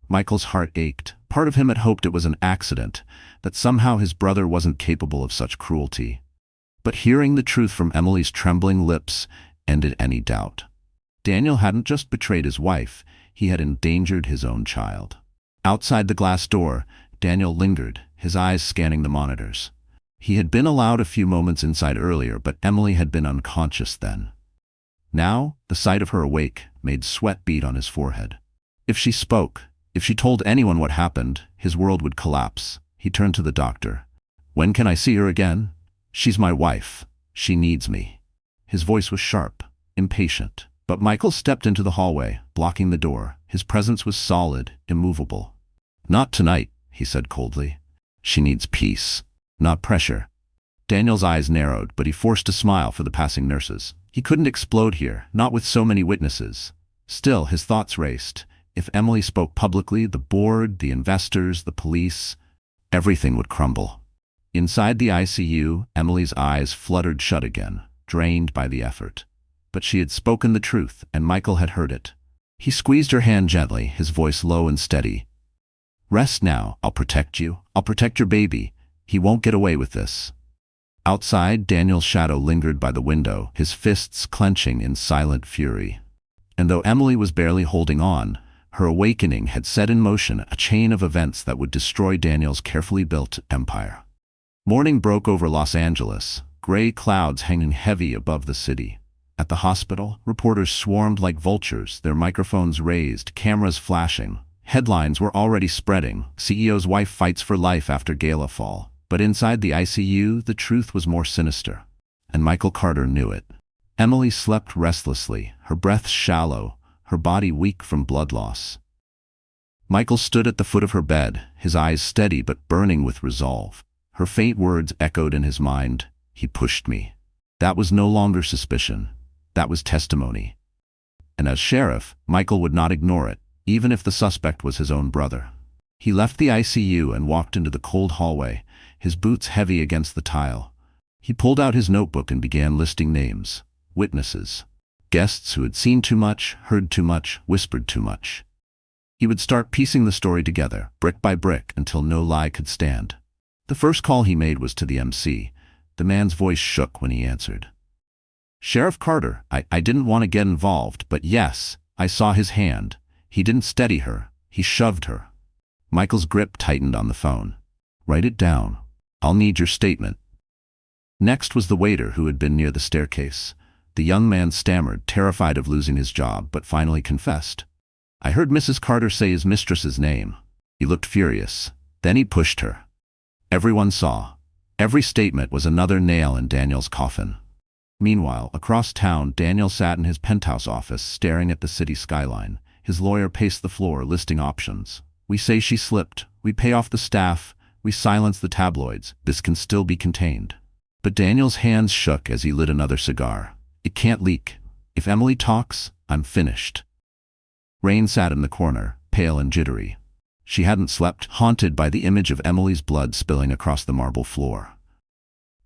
Michael's heart ached. Part of him had hoped it was an accident, that somehow his brother wasn't capable of such cruelty. But hearing the truth from Emily's trembling lips ended any doubt. Daniel hadn't just betrayed his wife, he had endangered his own child. Outside the glass door, Daniel lingered, his eyes scanning the monitors. He had been allowed a few moments inside earlier, but Emily had been unconscious then. Now, the sight of her awake made sweat bead on his forehead. If she spoke, if she told anyone what happened, his world would collapse. He turned to the doctor. "When can I see her again?" "She's my wife. She needs me." His voice was sharp, impatient. But Michael stepped into the hallway, blocking the door. His presence was solid, immovable. "Not tonight," he said coldly. "She needs peace, not pressure." Daniel's eyes narrowed, but he forced a smile for the passing nurses. He couldn't explode here, not with so many witnesses. Still, his thoughts raced. If Emily spoke publicly, the board, the investors, the police, everything would crumble. Inside the ICU, Emily's eyes fluttered shut again, drained by the effort. But she had spoken the truth, and Michael had heard it. He squeezed her hand gently, his voice low and steady. "Rest now. I'll protect you. I'll protect your baby. He won't get away with this." Outside, Daniel's shadow lingered by the window, his fists clenching in silent fury. And though Emily was barely holding on, her awakening had set in motion a chain of events that would destroy Daniel's carefully built empire. Morning broke over Los Angeles, gray clouds hanging heavy above the city. At the hospital, reporters swarmed like vultures, their microphones raised, cameras flashing. Headlines were already spreading. CEO's wife fights for life after gala fall. But inside the ICU, the truth was more sinister. And Michael Carter knew it. Emily slept restlessly, her breath shallow, her body weak from blood loss. Michael stood at the foot of her bed, his eyes steady but burning with resolve. Her faint words echoed in his mind. "He pushed me." That was no longer suspicion. That was testimony. And as sheriff, Michael would not ignore it, even if the suspect was his own brother. He left the ICU and walked into the cold hallway, his boots heavy against the tile. He pulled out his notebook and began listing names, witnesses, guests who had seen too much, heard too much, whispered too much. He would start piecing the story together, brick by brick, until no lie could stand. The first call he made was to the MC. The man's voice shook when he answered. "Sheriff Carter, I didn't want to get involved, but yes, I saw his hand. He didn't steady her, he shoved her." Michael's grip tightened on the phone. "Write it down. I'll need your statement." Next was the waiter who had been near the staircase. The young man stammered, terrified of losing his job, but finally confessed. "I heard Mrs. Carter say his mistress's name." He looked furious. Then he pushed her. Everyone saw. Every statement was another nail in Daniel's coffin. Meanwhile, across town, Daniel sat in his penthouse office, staring at the city skyline. His lawyer paced the floor, listing options. "We say she slipped. We pay off the staff. We silence the tabloids. This can still be contained." But Daniel's hands shook as he lit another cigar. "It can't leak. If Emily talks, I'm finished." Rain sat in the corner, pale and jittery. She hadn't slept, haunted by the image of Emily's blood spilling across the marble floor.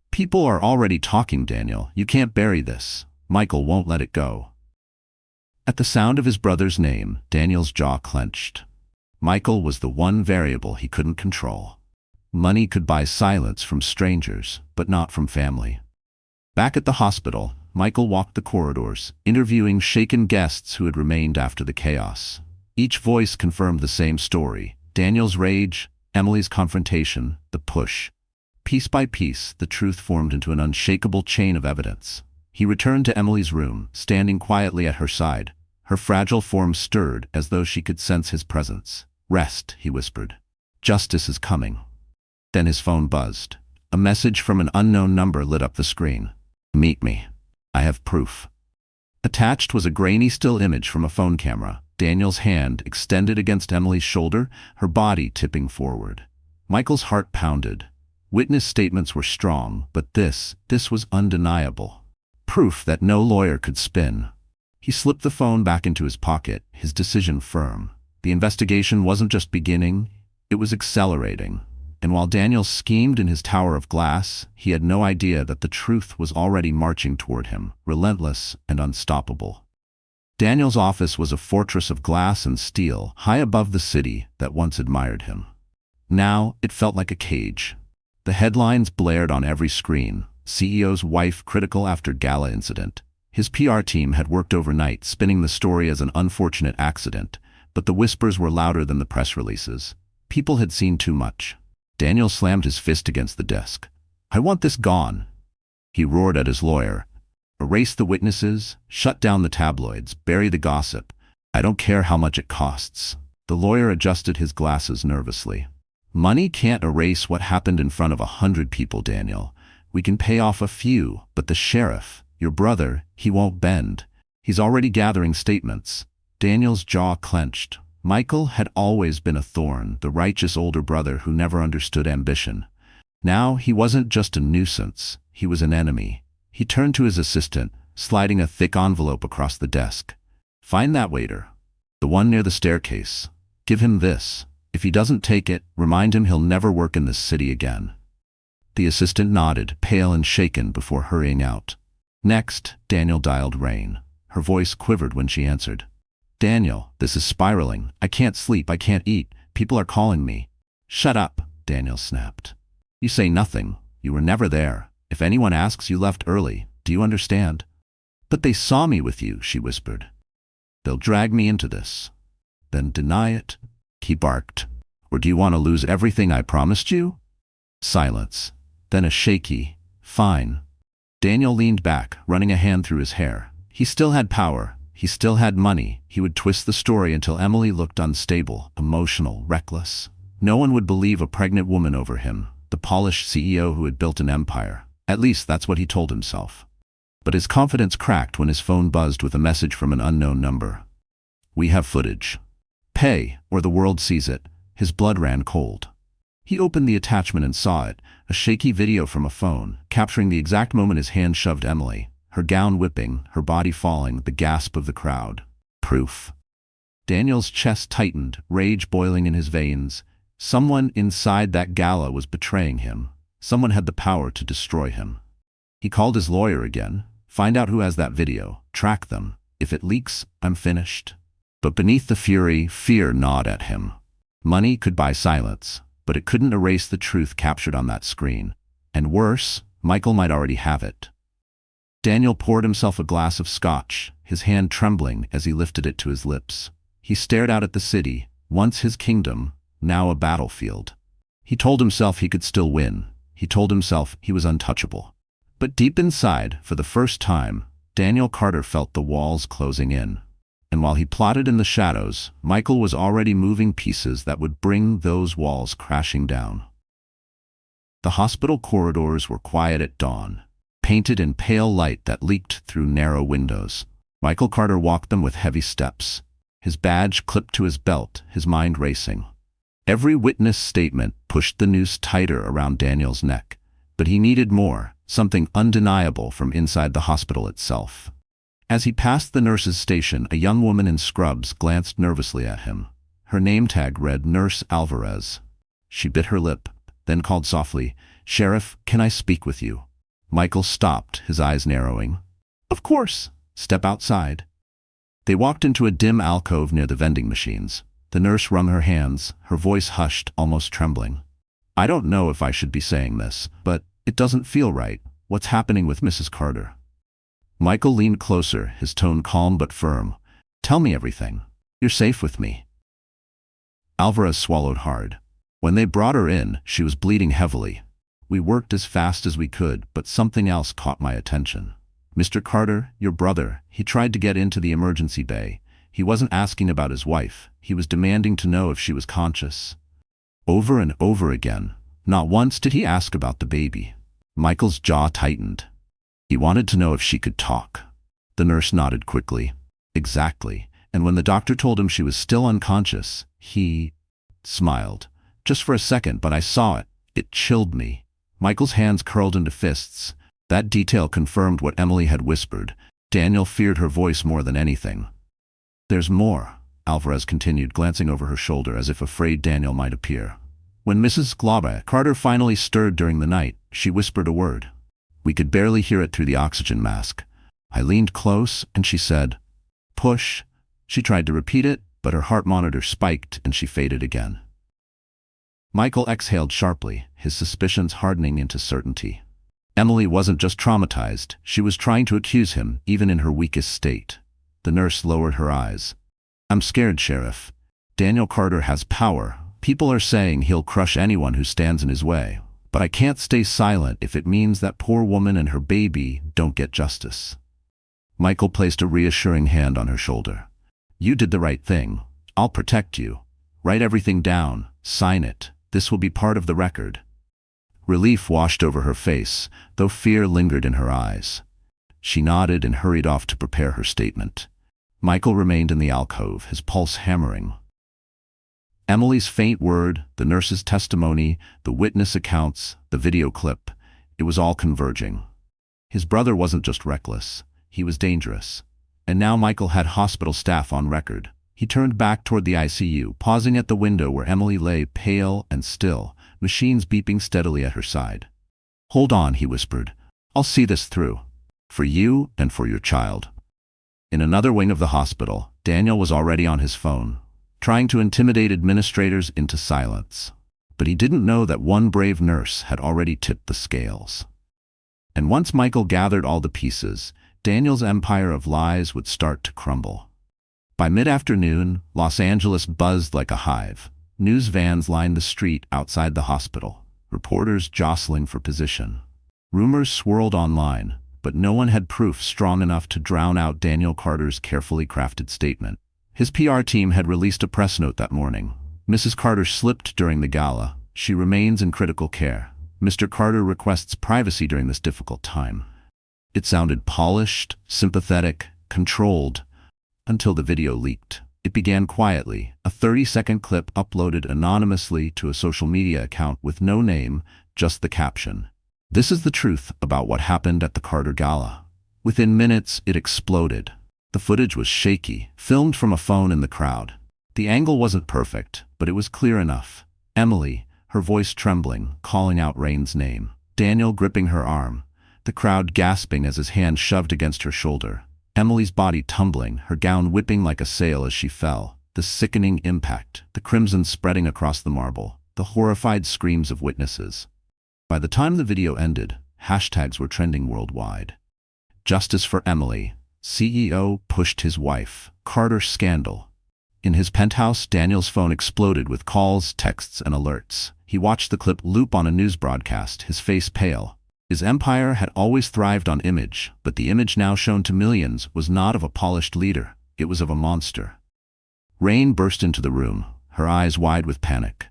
"People are already talking, Daniel. You can't bury this. Michael won't let it go." At the sound of his brother's name, Daniel's jaw clenched. Michael was the one variable he couldn't control. Money could buy silence from strangers, but not from family. Back at the hospital, Michael walked the corridors, interviewing shaken guests who had remained after the chaos. Each voice confirmed the same story: Daniel's rage, Emily's confrontation, the push. Piece by piece, the truth formed into an unshakable chain of evidence. He returned to Emily's room, standing quietly at her side. Her fragile form stirred as though she could sense his presence. "Rest," he whispered. "Justice is coming." Then his phone buzzed. A message from an unknown number lit up the screen. "Meet me. I have proof." Attached was a grainy still image from a phone camera. Daniel's hand extended against Emily's shoulder, her body tipping forward. Michael's heart pounded. Witness statements were strong, but this was undeniable. Proof that no lawyer could spin. He slipped the phone back into his pocket, his decision firm. The investigation wasn't just beginning, it was accelerating. And while Daniel schemed in his tower of glass, he had no idea that the truth was already marching toward him, relentless and unstoppable. Daniel's office was a fortress of glass and steel, high above the city that once admired him. Now, it felt like a cage. The headlines blared on every screen. CEO's wife critical after gala incident. His PR team had worked overnight, spinning the story as an unfortunate accident, but the whispers were louder than the press releases. People had seen too much. Daniel slammed his fist against the desk. "I want this gone." He roared at his lawyer. "Erase the witnesses, shut down the tabloids, bury the gossip. I don't care how much it costs." The lawyer adjusted his glasses nervously. "Money can't erase what happened in front of 100 people, Daniel. We can pay off a few, but the sheriff, your brother, he won't bend. He's already gathering statements." Daniel's jaw clenched. Michael had always been a thorn, the righteous older brother who never understood ambition. Now he wasn't just a nuisance, he was an enemy. He turned to his assistant, sliding a thick envelope across the desk. "Find that waiter. The one near the staircase. Give him this. If he doesn't take it, remind him he'll never work in this city again." The assistant nodded, pale and shaken, before hurrying out. Next, Daniel dialed Rain. Her voice quivered when she answered. "Daniel, this is spiraling. I can't sleep, I can't eat. People are calling me." "Shut up," Daniel snapped. "You say nothing. You were never there. If anyone asks, you left early. Do you understand?" "But they saw me with you," she whispered. "They'll drag me into this." "Then deny it," he barked. "Or do you want to lose everything I promised you?" Silence. Then a shaky, "Fine." Daniel leaned back, running a hand through his hair. He still had power. He still had money. He would twist the story until Emily looked unstable, emotional, reckless. No one would believe a pregnant woman over him, the polished CEO who had built an empire. At least that's what he told himself. But his confidence cracked when his phone buzzed with a message from an unknown number. "We have footage. Pay, or the world sees it." His blood ran cold. He opened the attachment and saw it, a shaky video from a phone, capturing the exact moment his hand shoved Emily. Her gown whipping, her body falling, the gasp of the crowd. Proof. Daniel's chest tightened, rage boiling in his veins. Someone inside that gala was betraying him. Someone had the power to destroy him. He called his lawyer again. "Find out who has that video. Track them. If it leaks, I'm finished." But beneath the fury, fear gnawed at him. Money could buy silence, but it couldn't erase the truth captured on that screen. And worse, Michael might already have it. Daniel poured himself a glass of scotch, his hand trembling as he lifted it to his lips. He stared out at the city, once his kingdom, now a battlefield. He told himself he could still win. He told himself he was untouchable. But deep inside, for the first time, Daniel Carter felt the walls closing in. And while he plotted in the shadows, Michael was already moving pieces that would bring those walls crashing down. The hospital corridors were quiet at dawn, painted in pale light that leaked through narrow windows. Michael Carter walked them with heavy steps, his badge clipped to his belt, his mind racing. Every witness statement pushed the noose tighter around Daniel's neck, but he needed more, something undeniable from inside the hospital itself. As he passed the nurse's station, a young woman in scrubs glanced nervously at him. Her name tag read Nurse Alvarez. She bit her lip, then called softly, "Sheriff, can I speak with you?" Michael stopped, his eyes narrowing. "Of course. Step outside." They walked into a dim alcove near the vending machines. The nurse wrung her hands, her voice hushed, almost trembling. "I don't know if I should be saying this, but it doesn't feel right. What's happening with Mrs. Carter?" Michael leaned closer, his tone calm but firm. "Tell me everything. You're safe with me." Alvarez swallowed hard. "When they brought her in, she was bleeding heavily. We worked as fast as we could, but something else caught my attention. Mr. Carter, your brother, he tried to get into the emergency bay. He wasn't asking about his wife. He was demanding to know if she was conscious. Over and over again. Not once did he ask about the baby." Michael's jaw tightened. He wanted to know if she could talk. The nurse nodded quickly. "Exactly. And when the doctor told him she was still unconscious, he smiled. Just for a second, but I saw it. It chilled me. Michael's hands curled into fists. That detail confirmed what Emily had whispered. Daniel feared her voice more than anything. There's more, Alvarez continued, glancing over her shoulder as if afraid Daniel might appear. When Mrs. Carter finally stirred during the night, she whispered a word. We could barely hear it through the oxygen mask. I leaned close, and she said, "Push." She tried to repeat it, but her heart monitor spiked and she faded again. Michael exhaled sharply, his suspicions hardening into certainty. Emily wasn't just traumatized, she was trying to accuse him, even in her weakest state. The nurse lowered her eyes. I'm scared, Sheriff. Daniel Carter has power. People are saying he'll crush anyone who stands in his way. But I can't stay silent if it means that poor woman and her baby don't get justice. Michael placed a reassuring hand on her shoulder. You did the right thing. I'll protect you. Write everything down. Sign it. This will be part of the record. Relief washed over her face, though fear lingered in her eyes. She nodded and hurried off to prepare her statement. Michael remained in the alcove, his pulse hammering. Emily's faint word, the nurse's testimony, the witness accounts, the video clip, it was all converging. His brother wasn't just reckless, he was dangerous. And now Michael had hospital staff on record. He turned back toward the ICU, pausing at the window where Emily lay pale and still, machines beeping steadily at her side. Hold on, he whispered. I'll see this through. For you and for your child. In another wing of the hospital, Daniel was already on his phone, trying to intimidate administrators into silence. But he didn't know that one brave nurse had already tipped the scales. And once Michael gathered all the pieces, Daniel's empire of lies would start to crumble. By mid-afternoon, Los Angeles buzzed like a hive. News vans lined the street outside the hospital, reporters jostling for position. Rumors swirled online, but no one had proof strong enough to drown out Daniel Carter's carefully crafted statement. His PR team had released a press note that morning. Mrs. Carter slipped during the gala. She remains in critical care. Mr. Carter requests privacy during this difficult time. It sounded polished, sympathetic, controlled, until the video leaked. It began quietly, a 30-second clip uploaded anonymously to a social media account with no name, just the caption. This is the truth about what happened at the Carter Gala. Within minutes, it exploded. The footage was shaky, filmed from a phone in the crowd. The angle wasn't perfect, but it was clear enough. Emily, her voice trembling, calling out Rain's name. Daniel gripping her arm. The crowd gasping as his hand shoved against her shoulder. Emily's body tumbling, her gown whipping like a sail as she fell. The sickening impact, the crimson spreading across the marble, the horrified screams of witnesses. By the time the video ended, hashtags were trending worldwide. Justice for Emily. CEO pushed his wife. Carter scandal. In his penthouse, Daniel's phone exploded with calls, texts, and alerts. He watched the clip loop on a news broadcast, his face pale. His empire had always thrived on image, but the image now shown to millions was not of a polished leader, it was of a monster. Rain burst into the room, her eyes wide with panic.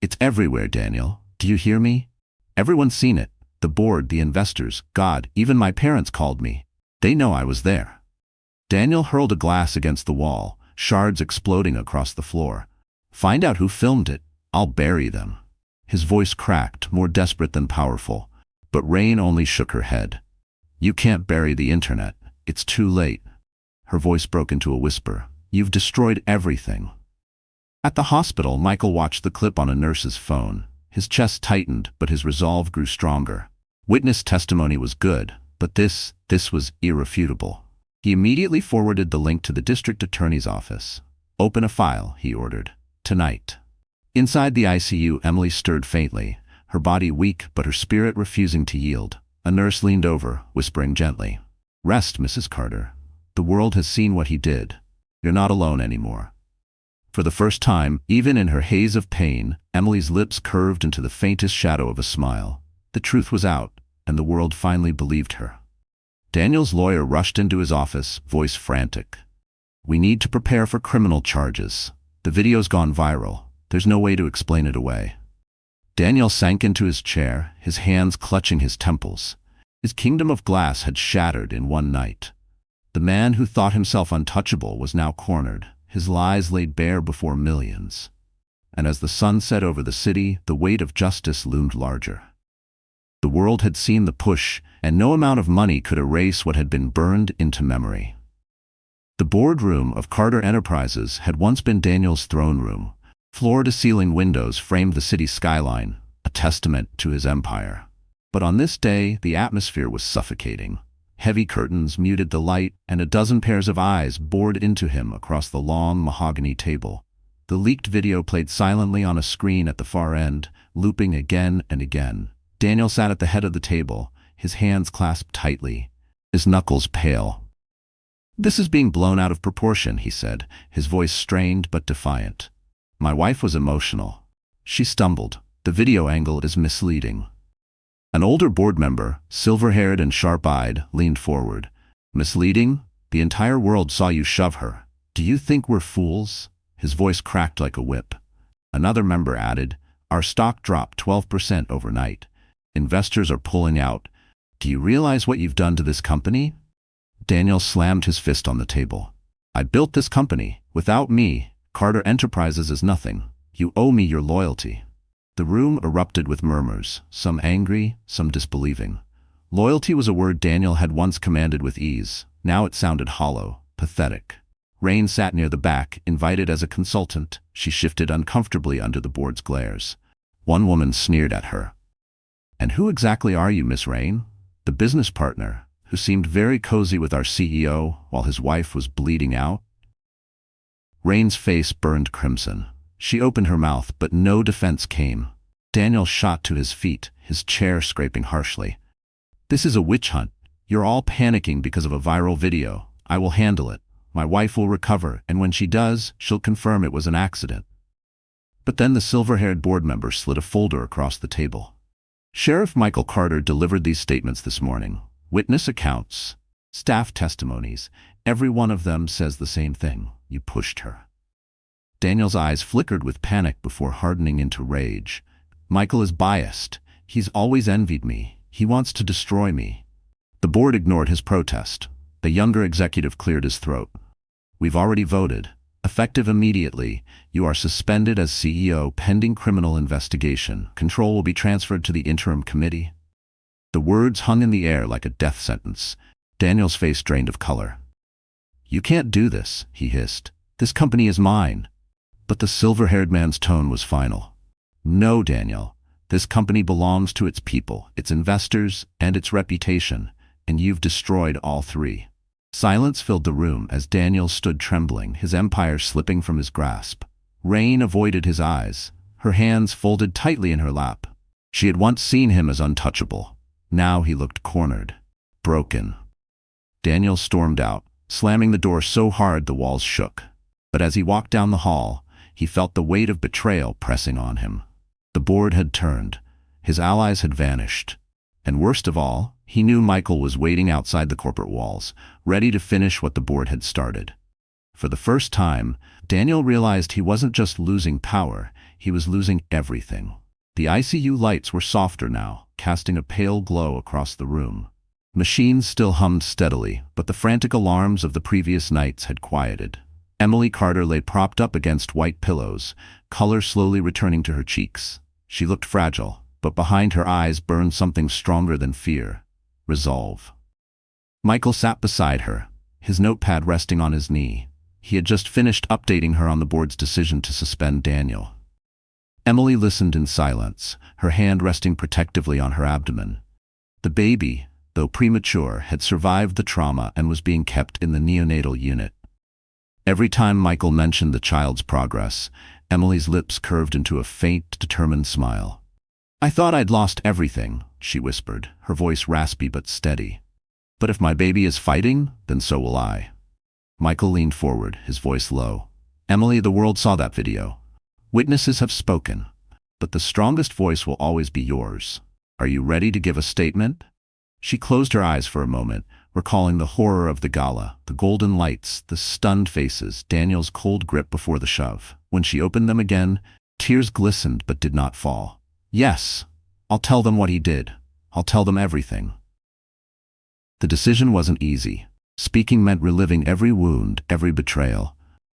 It's everywhere, Daniel. Do you hear me? Everyone's seen it. The board, the investors, God, even my parents called me. They know I was there. Daniel hurled a glass against the wall, shards exploding across the floor. Find out who filmed it. I'll bury them. His voice cracked, more desperate than powerful. But Rain only shook her head. You can't bury the internet. It's too late. Her voice broke into a whisper. You've destroyed everything. At the hospital, Michael watched the clip on a nurse's phone. His chest tightened, but his resolve grew stronger. Witness testimony was good, but this was irrefutable. He immediately forwarded the link to the district attorney's office. Open a file, he ordered. Tonight. Inside the ICU, Emily stirred faintly, her body weak but her spirit refusing to yield. A nurse leaned over, whispering gently. Rest, Mrs. Carter. The world has seen what he did. You're not alone anymore. For the first time, even in her haze of pain, Emily's lips curved into the faintest shadow of a smile. The truth was out, and the world finally believed her. Daniel's lawyer rushed into his office, voice frantic. We need to prepare for criminal charges. The video's gone viral. There's no way to explain it away. Daniel sank into his chair, his hands clutching his temples. His kingdom of glass had shattered in one night. The man who thought himself untouchable was now cornered, his lies laid bare before millions. and as the sun set over the city, the weight of justice loomed larger. The world had seen the push, and no amount of money could erase what had been burned into memory. The boardroom of Carter Enterprises had once been Daniel's throne room. Floor-to-ceiling windows framed the city skyline, a testament to his empire. But on this day, the atmosphere was suffocating. Heavy curtains muted the light, and a dozen pairs of eyes bored into him across the long mahogany table. The leaked video played silently on a screen at the far end, looping again and again. Daniel sat at the head of the table, his hands clasped tightly, his knuckles pale. "This is being blown out of proportion," he said, his voice strained but defiant. "My wife was emotional. She stumbled. The video angle is misleading." An older board member, silver-haired and sharp-eyed, leaned forward. "Misleading? The entire world saw you shove her. Do you think we're fools?" His voice cracked like a whip. Another member added, "Our stock dropped 12% overnight. Investors are pulling out. Do you realize what you've done to this company?" Daniel slammed his fist on the table. "I built this company. Without me, Carter Enterprises is nothing. You owe me your loyalty." The room erupted with murmurs, some angry, some disbelieving. Loyalty was a word Daniel had once commanded with ease. Now it sounded hollow, pathetic. Rain sat near the back, invited as a consultant. She shifted uncomfortably under the board's glares. One woman sneered at her. "And who exactly are you, Miss Rain?" The business partner, who seemed very cozy with our CEO while his wife was bleeding out. Rain's face burned crimson. She opened her mouth, but no defense came. Daniel shot to his feet, his chair scraping harshly. "This is a witch hunt. You're all panicking because of a viral video. I will handle it. My wife will recover, and when she does, she'll confirm it was an accident." But then the silver-haired board member slid a folder across the table. "Sheriff Michael Carter delivered these statements this morning. Witness accounts, staff testimonies. Every one of them says the same thing. You pushed her." Daniel's eyes flickered with panic before hardening into rage. "Michael is biased. He's always envied me. He wants to destroy me." The board ignored his protest. The younger executive cleared his throat. "We've already voted. Effective immediately, you are suspended as CEO pending criminal investigation. Control will be transferred to the interim committee." The words hung in the air like a death sentence. Daniel's face drained of color. "You can't do this," he hissed. "This company is mine." But the silver-haired man's tone was final. "No, Daniel. This company belongs to its people, its investors, and its reputation, and you've destroyed all three." Silence filled the room as Daniel stood trembling, his empire slipping from his grasp. Rain avoided his eyes, her hands folded tightly in her lap. She had once seen him as untouchable. Now he looked cornered, broken. Daniel stormed out, slamming the door so hard the walls shook. But as he walked down the hall, he felt the weight of betrayal pressing on him. The board had turned. His allies had vanished. And worst of all, he knew Michael was waiting outside the corporate walls, ready to finish what the board had started. For the first time, Daniel realized he wasn't just losing power, he was losing everything. The ICU lights were softer now, casting a pale glow across the room. Machines still hummed steadily, but the frantic alarms of the previous nights had quieted. Emily Carter lay propped up against white pillows, color slowly returning to her cheeks. She looked fragile, but behind her eyes burned something stronger than fear: resolve. Michael sat beside her, his notepad resting on his knee. He had just finished updating her on the board's decision to suspend Daniel. Emily listened in silence, her hand resting protectively on her abdomen. The baby, though premature, had survived the trauma and was being kept in the neonatal unit. Every time Michael mentioned the child's progress, Emily's lips curved into a faint, determined smile. "I thought I'd lost everything," she whispered, her voice raspy but steady. "But if my baby is fighting, then so will I." Michael leaned forward, his voice low. "Emily, the world saw that video. Witnesses have spoken, but the strongest voice will always be yours. Are you ready to give a statement?" She closed her eyes for a moment, recalling the horror of the gala, the golden lights, the stunned faces, Daniel's cold grip before the shove. When she opened them again, tears glistened but did not fall. "Yes, I'll tell them what he did. I'll tell them everything." The decision wasn't easy. Speaking meant reliving every wound, every betrayal.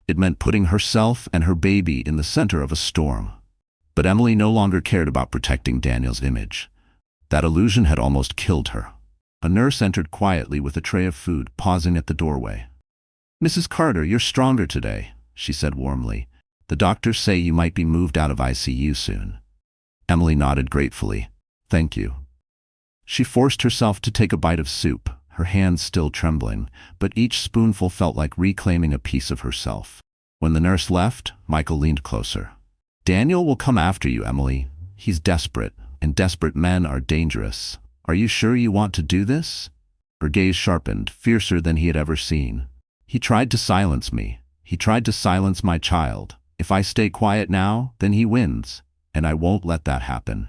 It meant putting herself and her baby in the center of a storm. But Emily no longer cared about protecting Daniel's image. That illusion had almost killed her. A nurse entered quietly with a tray of food, pausing at the doorway. "Mrs. Carter, you're stronger today," she said warmly. "The doctors say you might be moved out of ICU soon." Emily nodded gratefully. "Thank you." She forced herself to take a bite of soup, her hands still trembling, but each spoonful felt like reclaiming a piece of herself. When the nurse left, Michael leaned closer. "Daniel will come after you, Emily. He's desperate, and desperate men are dangerous. Are you sure you want to do this?" Her gaze sharpened, fiercer than he had ever seen. "He tried to silence me. He tried to silence my child. If I stay quiet now, then he wins, and I won't let that happen."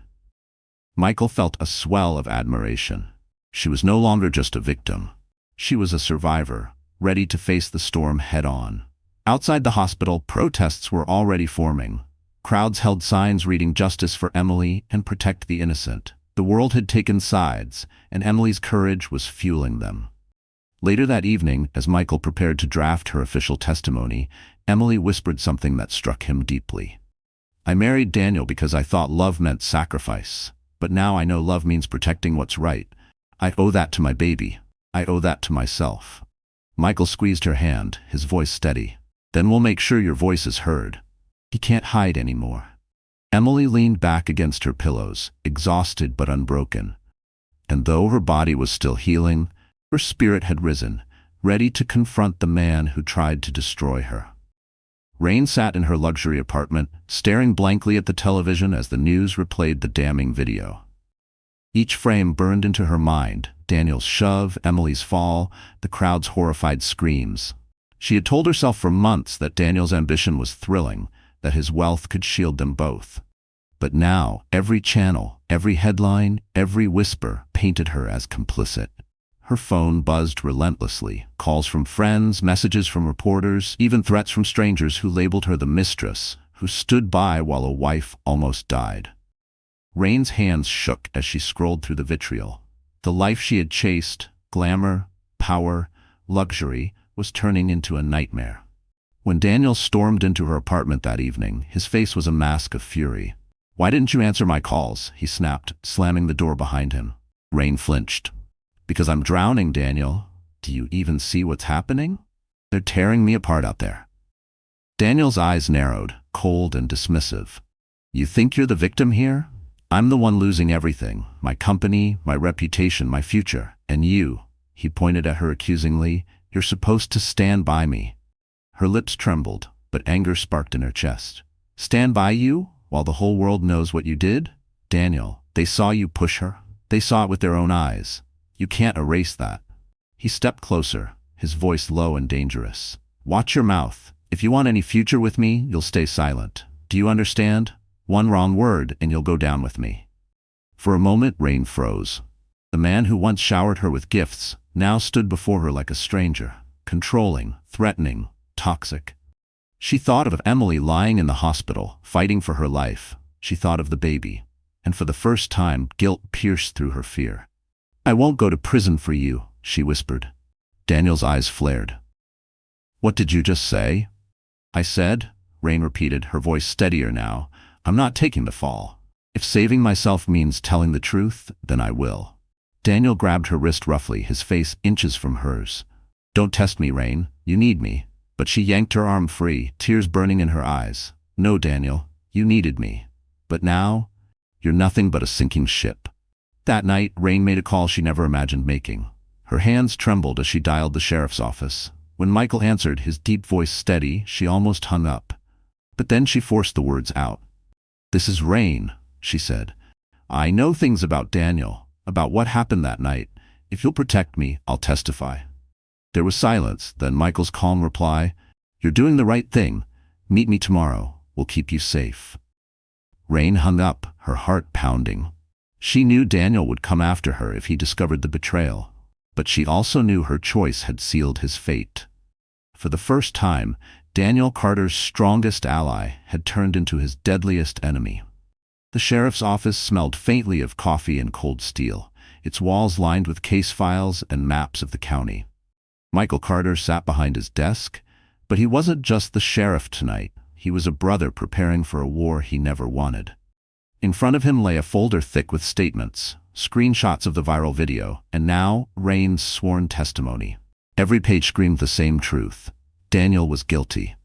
Michael felt a swell of admiration. She was no longer just a victim. She was a survivor, ready to face the storm head-on. Outside the hospital, protests were already forming. Crowds held signs reading "Justice for Emily" and "Protect the Innocent." The world had taken sides, and Emily's courage was fueling them. Later that evening, as Michael prepared to draft her official testimony, Emily whispered something that struck him deeply. "I married Daniel because I thought love meant sacrifice. But now I know love means protecting what's right. I owe that to my baby. I owe that to myself." Michael squeezed her hand, his voice steady. "Then we'll make sure your voice is heard. He can't hide anymore." Emily leaned back against her pillows, exhausted but unbroken. And though her body was still healing, her spirit had risen, ready to confront the man who tried to destroy her. Rain sat in her luxury apartment, staring blankly at the television as the news replayed the damning video. Each frame burned into her mind: Daniel's shove, Emily's fall, the crowd's horrified screams. She had told herself for months that Daniel's ambition was thrilling, that his wealth could shield them both. But now, every channel, every headline, every whisper painted her as complicit. Her phone buzzed relentlessly, calls from friends, messages from reporters, even threats from strangers who labeled her the mistress, who stood by while a wife almost died. Rain's hands shook as she scrolled through the vitriol. The life she had chased, glamour, power, luxury, was turning into a nightmare. When Daniel stormed into her apartment that evening, his face was a mask of fury. "Why didn't you answer my calls?" he snapped, slamming the door behind him. Rain flinched. "Because I'm drowning, Daniel. Do you even see what's happening? They're tearing me apart out there." Daniel's eyes narrowed, cold and dismissive. "You think you're the victim here? I'm the one losing everything, my company, my reputation, my future. And you," he pointed at her accusingly, "you're supposed to stand by me." Her lips trembled, but anger sparked in her chest. "Stand by you, while the whole world knows what you did? Daniel, they saw you push her. They saw it with their own eyes. You can't erase that." He stepped closer, his voice low and dangerous. "Watch your mouth. If you want any future with me, you'll stay silent. Do you understand? One wrong word and you'll go down with me." For a moment, Rain froze. The man who once showered her with gifts now stood before her like a stranger, controlling, threatening, toxic. She thought of Emily lying in the hospital, fighting for her life. She thought of the baby. And for the first time, guilt pierced through her fear. "I won't go to prison for you," she whispered. Daniel's eyes flared. "What did you just say?" "I said," Rain repeated, her voice steadier now, "I'm not taking the fall. If saving myself means telling the truth, then I will." Daniel grabbed her wrist roughly, his face inches from hers. "Don't test me, Rain. You need me." But she yanked her arm free, tears burning in her eyes. "No, Daniel, you needed me. But now, you're nothing but a sinking ship." That night, Rain made a call she never imagined making. Her hands trembled as she dialed the sheriff's office. When Michael answered, his deep voice steady, she almost hung up. But then she forced the words out. "This is Rain," she said. "I know things about Daniel, about what happened that night. If you'll protect me, I'll testify." There was silence, then Michael's calm reply, "You're doing the right thing. Meet me tomorrow. We'll keep you safe." Rain hung up, her heart pounding. She knew Daniel would come after her if he discovered the betrayal, but she also knew her choice had sealed his fate. For the first time, Daniel Carter's strongest ally had turned into his deadliest enemy. The sheriff's office smelled faintly of coffee and cold steel, its walls lined with case files and maps of the county. Michael Carter sat behind his desk, But he wasn't just the sheriff tonight. He was a brother preparing for a war he never wanted. In front of him lay a folder thick with statements, screenshots of the viral video, and now Rain's sworn testimony. Every page screamed the same truth. Daniel was guilty.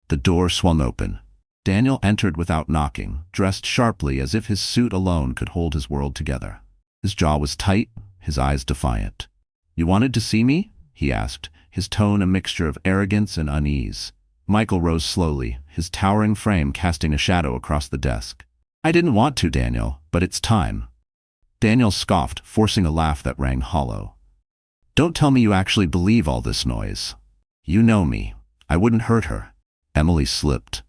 The door swung open. Daniel entered without knocking, dressed sharply as if his suit alone could hold his world together. His jaw was tight, his eyes defiant. "You wanted to see me?" he asked, his tone a mixture of arrogance and unease. Michael rose slowly, his towering frame casting a shadow across the desk. "I didn't want to, Daniel, but it's time." Daniel scoffed, forcing a laugh that rang hollow. "Don't tell me you actually believe all this noise. You know me. I wouldn't hurt her." Emily slipped.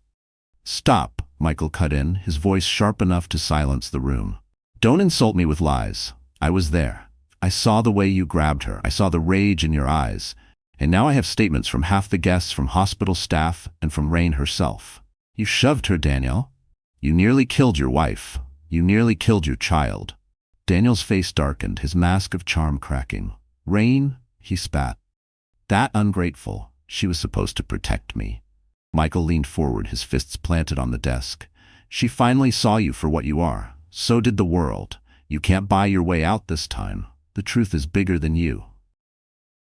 "Stop," Michael cut in, his voice sharp enough to silence the room. "Don't insult me with lies. I was there. I saw the way you grabbed her. I saw the rage in your eyes. And now I have statements from half the guests, from hospital staff, and from Rain herself. You shoved her, Daniel. You nearly killed your wife. You nearly killed your child." Daniel's face darkened, his mask of charm cracking. "Rain," he spat. "That ungrateful. She was supposed to protect me." Michael leaned forward, his fists planted on the desk. "She finally saw you for what you are. So did the world. You can't buy your way out this time. The truth is bigger than you."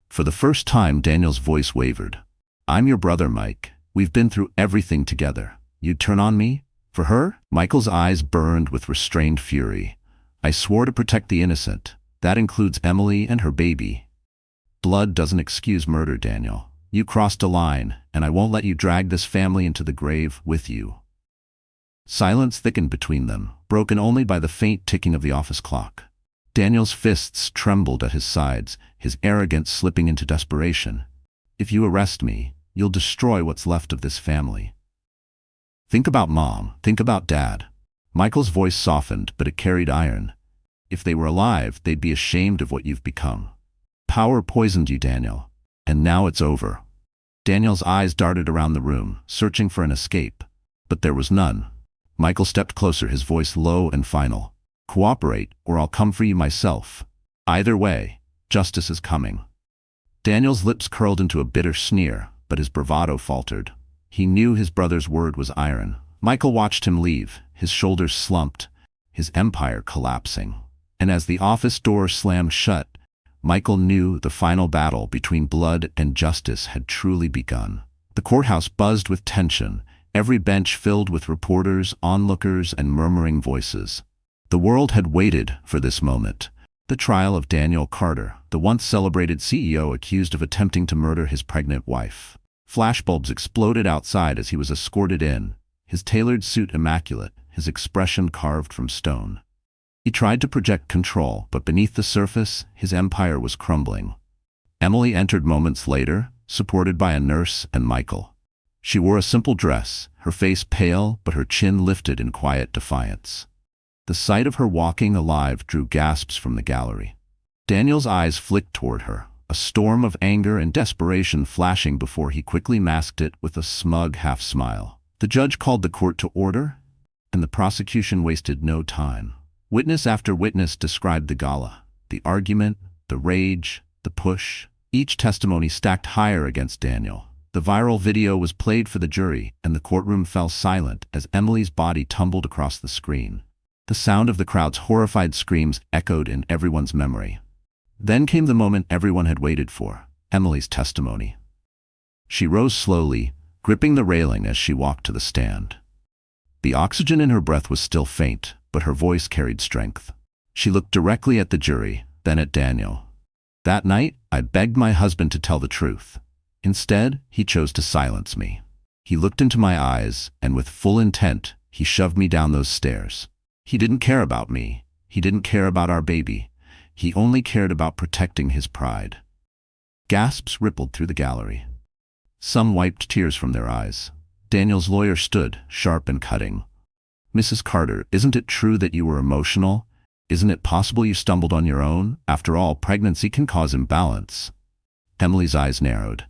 For the first time, Daniel's voice wavered. "I'm your brother, Mike. We've been through everything together. You'd turn on me? For her?" Michael's eyes burned with restrained fury. "I swore to protect the innocent. That includes Emily and her baby. Blood doesn't excuse murder, Daniel. You crossed a line, and I won't let you drag this family into the grave with you." Silence thickened between them, broken only by the faint ticking of the office clock. Daniel's fists trembled at his sides, his arrogance slipping into desperation. "If you arrest me, you'll destroy what's left of this family. Think about Mom. Think about Dad." Michael's voice softened, but it carried iron. "If they were alive, they'd be ashamed of what you've become. Power poisoned you, Daniel. And now it's over." Daniel's eyes darted around the room, searching for an escape. But there was none. Michael stepped closer, his voice low and final. "Cooperate, or I'll come for you myself. Either way, justice is coming." Daniel's lips curled into a bitter sneer, but his bravado faltered. He knew his brother's word was iron. Michael watched him leave, his shoulders slumped, his empire collapsing. And as the office door slammed shut, Michael knew the final battle between blood and justice had truly begun. The courthouse buzzed with tension, every bench filled with reporters, onlookers, and murmuring voices. The world had waited for this moment. The trial of Daniel Carter, the once celebrated CEO accused of attempting to murder his pregnant wife. Flashbulbs exploded outside as he was escorted in, his tailored suit immaculate, his expression carved from stone. He tried to project control, but beneath the surface, his empire was crumbling. Emily entered moments later, supported by a nurse and Michael. She wore a simple dress, her face pale, but her chin lifted in quiet defiance. The sight of her walking alive drew gasps from the gallery. Daniel's eyes flicked toward her, a storm of anger and desperation flashing before he quickly masked it with a smug half-smile. The judge called the court to order, and the prosecution wasted no time. Witness after witness described the gala, the argument, the rage, the push. Each testimony stacked higher against Daniel. The viral video was played for the jury, and the courtroom fell silent as Emily's body tumbled across the screen. The sound of the crowd's horrified screams echoed in everyone's memory. Then came the moment everyone had waited for, Emily's testimony. She rose slowly, gripping the railing as she walked to the stand. The oxygen in her breath was still faint, but her voice carried strength. She looked directly at the jury, then at Daniel. "That night, I begged my husband to tell the truth. Instead, he chose to silence me. He looked into my eyes, and with full intent, he shoved me down those stairs. He didn't care about me. He didn't care about our baby. He only cared about protecting his pride." Gasps rippled through the gallery. Some wiped tears from their eyes. Daniel's lawyer stood, sharp and cutting. "Mrs. Carter, isn't it true that you were emotional? Isn't it possible you stumbled on your own? After all, pregnancy can cause imbalance." Emily's eyes narrowed.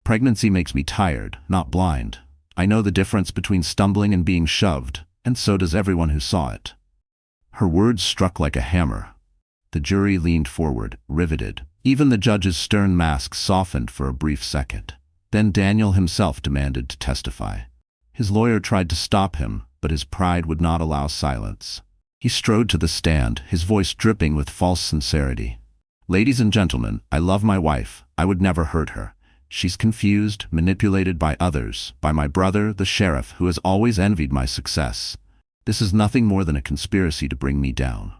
"Pregnancy makes me tired, not blind. I know the difference between stumbling and being shoved, and so does everyone who saw it." Her words struck like a hammer. The jury leaned forward, riveted. Even the judge's stern mask softened for a brief second. Then Daniel himself demanded to testify. His lawyer tried to stop him, but his pride would not allow silence. He strode to the stand, his voice dripping with false sincerity. "Ladies and gentlemen, I love my wife. I would never hurt her. She's confused, manipulated by others, by my brother, the sheriff, who has always envied my success. This is nothing more than a conspiracy to bring me down."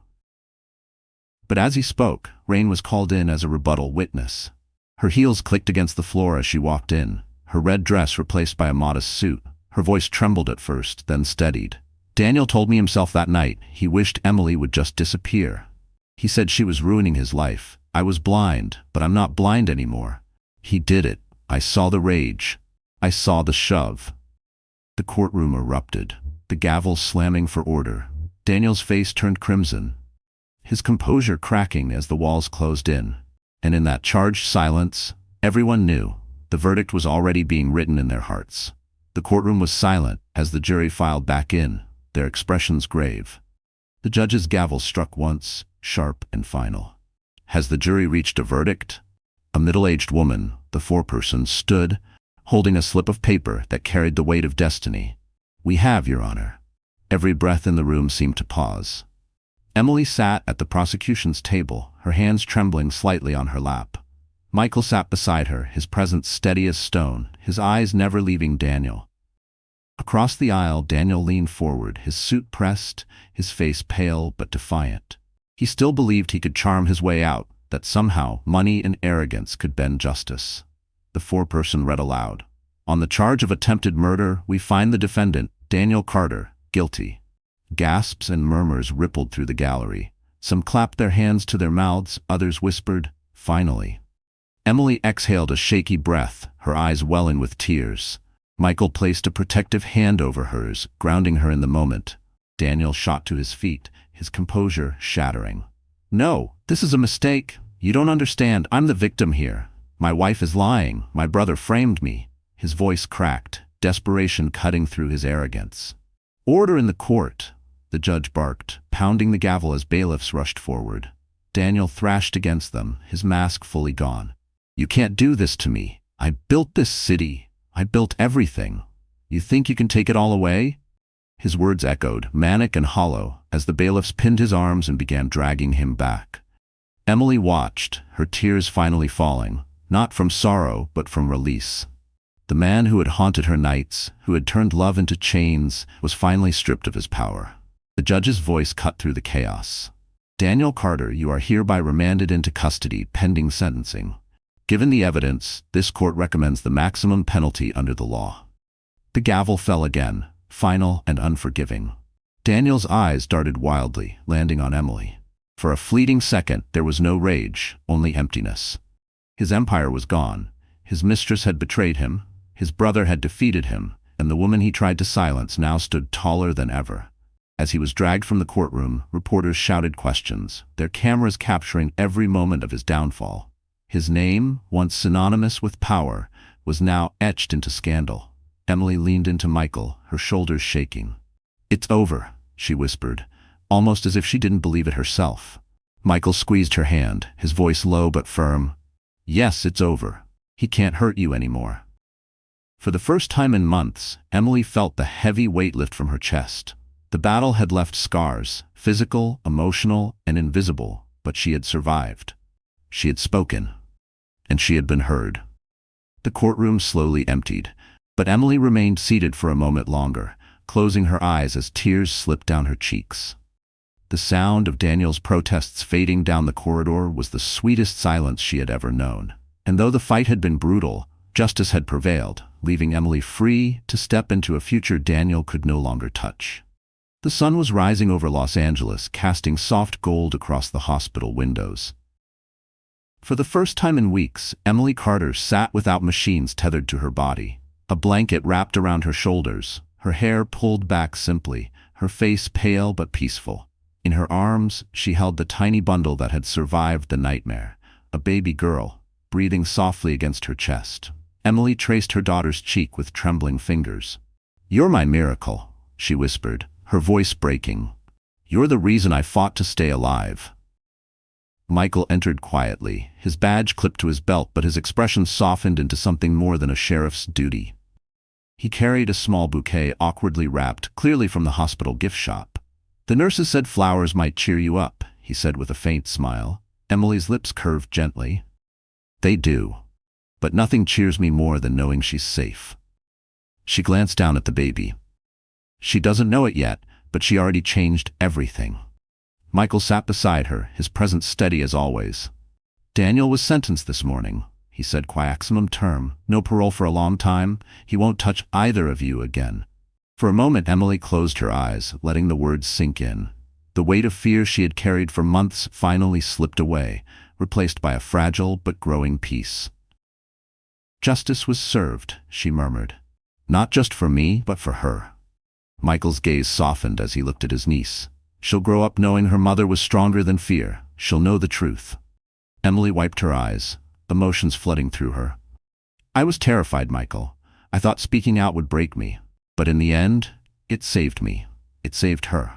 But as he spoke, Rain was called in as a rebuttal witness. Her heels clicked against the floor as she walked in, her red dress replaced by a modest suit. Her voice trembled at first, then steadied. "Daniel told me himself that night he wished Emily would just disappear. He said she was ruining his life. I was blind, but I'm not blind anymore. He did it. I saw the rage. I saw the shove." The courtroom erupted, the gavel slamming for order. Daniel's face turned crimson, his composure cracking as the walls closed in. And in that charged silence, everyone knew the verdict was already being written in their hearts. The courtroom was silent as the jury filed back in, their expressions grave. The judge's gavel struck once, sharp and final. Has the jury reached a verdict? A middle-aged woman, the foreperson, stood, holding a slip of paper that carried the weight of destiny. "We have, Your Honor." Every breath in the room seemed to pause. Emily sat at the prosecution's table, her hands trembling slightly on her lap. Michael sat beside her, his presence steady as stone, his eyes never leaving Daniel. Across the aisle, Daniel leaned forward, his suit pressed, his face pale but defiant. He still believed he could charm his way out, that somehow money and arrogance could bend justice. The foreperson read aloud. "On the charge of attempted murder, we find the defendant, Daniel Carter, guilty." Gasps and murmurs rippled through the gallery. Some clapped their hands to their mouths, others whispered, "Finally." Emily exhaled a shaky breath, her eyes welling with tears. Michael placed a protective hand over hers, grounding her in the moment. Daniel shot to his feet, his composure shattering. "No, this is a mistake. You don't understand. I'm the victim here. My wife is lying. My brother framed me." His voice cracked, desperation cutting through his arrogance. "Order in the court," the judge barked, pounding the gavel as bailiffs rushed forward. Daniel thrashed against them, his mask fully gone. "You can't do this to me. I built this city. I built everything. You think you can take it all away?" His words echoed, manic and hollow, as the bailiffs pinned his arms and began dragging him back. Emily watched, her tears finally falling, not from sorrow but from release. The man who had haunted her nights, who had turned love into chains, was finally stripped of his power. The judge's voice cut through the chaos. "Daniel Carter, you are hereby remanded into custody pending sentencing. Given the evidence, this court recommends the maximum penalty under the law." The gavel fell again, final and unforgiving. Daniel's eyes darted wildly, landing on Emily. For a fleeting second, there was no rage, only emptiness. His empire was gone. His mistress had betrayed him, his brother had defeated him, and the woman he tried to silence now stood taller than ever. As he was dragged from the courtroom, reporters shouted questions, their cameras capturing every moment of his downfall. His name, once synonymous with power, was now etched into scandal. Emily leaned into Michael, her shoulders shaking. "It's over," she whispered, almost as if she didn't believe it herself. Michael squeezed her hand, his voice low but firm. "Yes, it's over. He can't hurt you anymore." For the first time in months, Emily felt the heavy weight lift from her chest. The battle had left scars, physical, emotional, and invisible, but she had survived. She had spoken, and she had been heard. The courtroom slowly emptied, but Emily remained seated for a moment longer, closing her eyes as tears slipped down her cheeks. The sound of Daniel's protests fading down the corridor was the sweetest silence she had ever known. And though the fight had been brutal, justice had prevailed, leaving Emily free to step into a future Daniel could no longer touch. The sun was rising over Los Angeles, casting soft gold across the hospital windows. For the first time in weeks, Emily Carter sat without machines tethered to her body. A blanket wrapped around her shoulders, her hair pulled back simply, her face pale but peaceful. In her arms, she held the tiny bundle that had survived the nightmare, a baby girl, breathing softly against her chest. Emily traced her daughter's cheek with trembling fingers. "You're my miracle," she whispered, her voice breaking. "You're the reason I fought to stay alive." Michael entered quietly, his badge clipped to his belt, but his expression softened into something more than a sheriff's duty. He carried a small bouquet awkwardly wrapped, clearly from the hospital gift shop. "The nurses said flowers might cheer you up," he said with a faint smile. Emily's lips curved gently. "They do. But nothing cheers me more than knowing she's safe." She glanced down at the baby. She doesn't know it yet, but she already changed everything. Michael sat beside her, his presence steady as always. "Daniel was sentenced this morning," he said, maximum term, no parole for a long time. "He won't touch either of you again." For a moment Emily closed her eyes, letting the words sink in. The weight of fear she had carried for months finally slipped away, replaced by a fragile but growing peace. "Justice was served," she murmured. "Not just for me, but for her." Michael's gaze softened as he looked at his niece. "She'll grow up knowing her mother was stronger than fear. She'll know the truth." Emily wiped her eyes, emotions flooding through her. "I was terrified, Michael. I thought speaking out would break me. But in the end, it saved me. It saved her."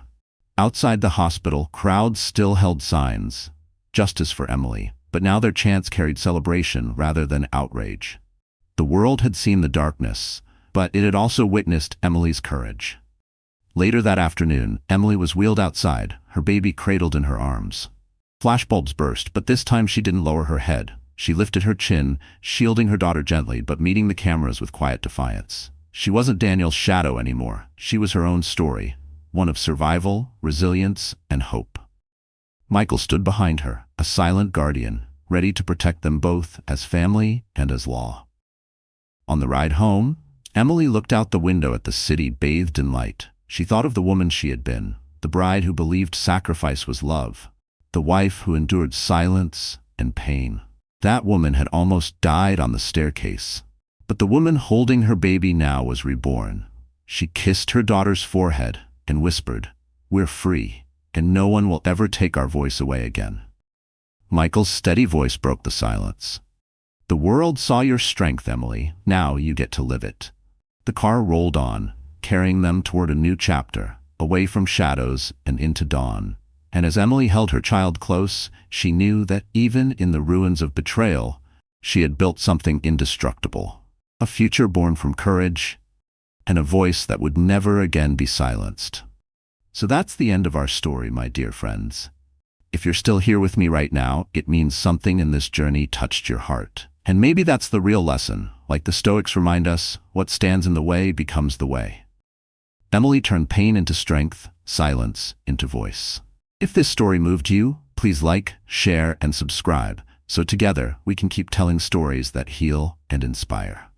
Outside the hospital, crowds still held signs. Justice for Emily. But now their chants carried celebration rather than outrage. The world had seen the darkness, but it had also witnessed Emily's courage. Later that afternoon, Emily was wheeled outside, her baby cradled in her arms. Flashbulbs burst, but this time she didn't lower her head. She lifted her chin, shielding her daughter gently, but meeting the cameras with quiet defiance. She wasn't Daniel's shadow anymore. She was her own story, one of survival, resilience, and hope. Michael stood behind her, a silent guardian, ready to protect them both as family and as law. On the ride home, Emily looked out the window at the city bathed in light. She thought of the woman she had been, the bride who believed sacrifice was love, the wife who endured silence and pain. That woman had almost died on the staircase. But the woman holding her baby now was reborn. She kissed her daughter's forehead and whispered, "We're free, and no one will ever take our voice away again." Michael's steady voice broke the silence. "The world saw your strength, Emily. Now you get to live it." The car rolled on, carrying them toward a new chapter, away from shadows and into dawn. And as Emily held her child close, she knew that even in the ruins of betrayal, she had built something indestructible. A future born from courage, and a voice that would never again be silenced. So that's the end of our story, my dear friends. If you're still here with me right now, it means something in this journey touched your heart. And maybe that's the real lesson. Like the Stoics remind us, what stands in the way becomes the way. Emily turned pain into strength, silence into voice. If this story moved you, please like, share, and subscribe, so together we can keep telling stories that heal and inspire.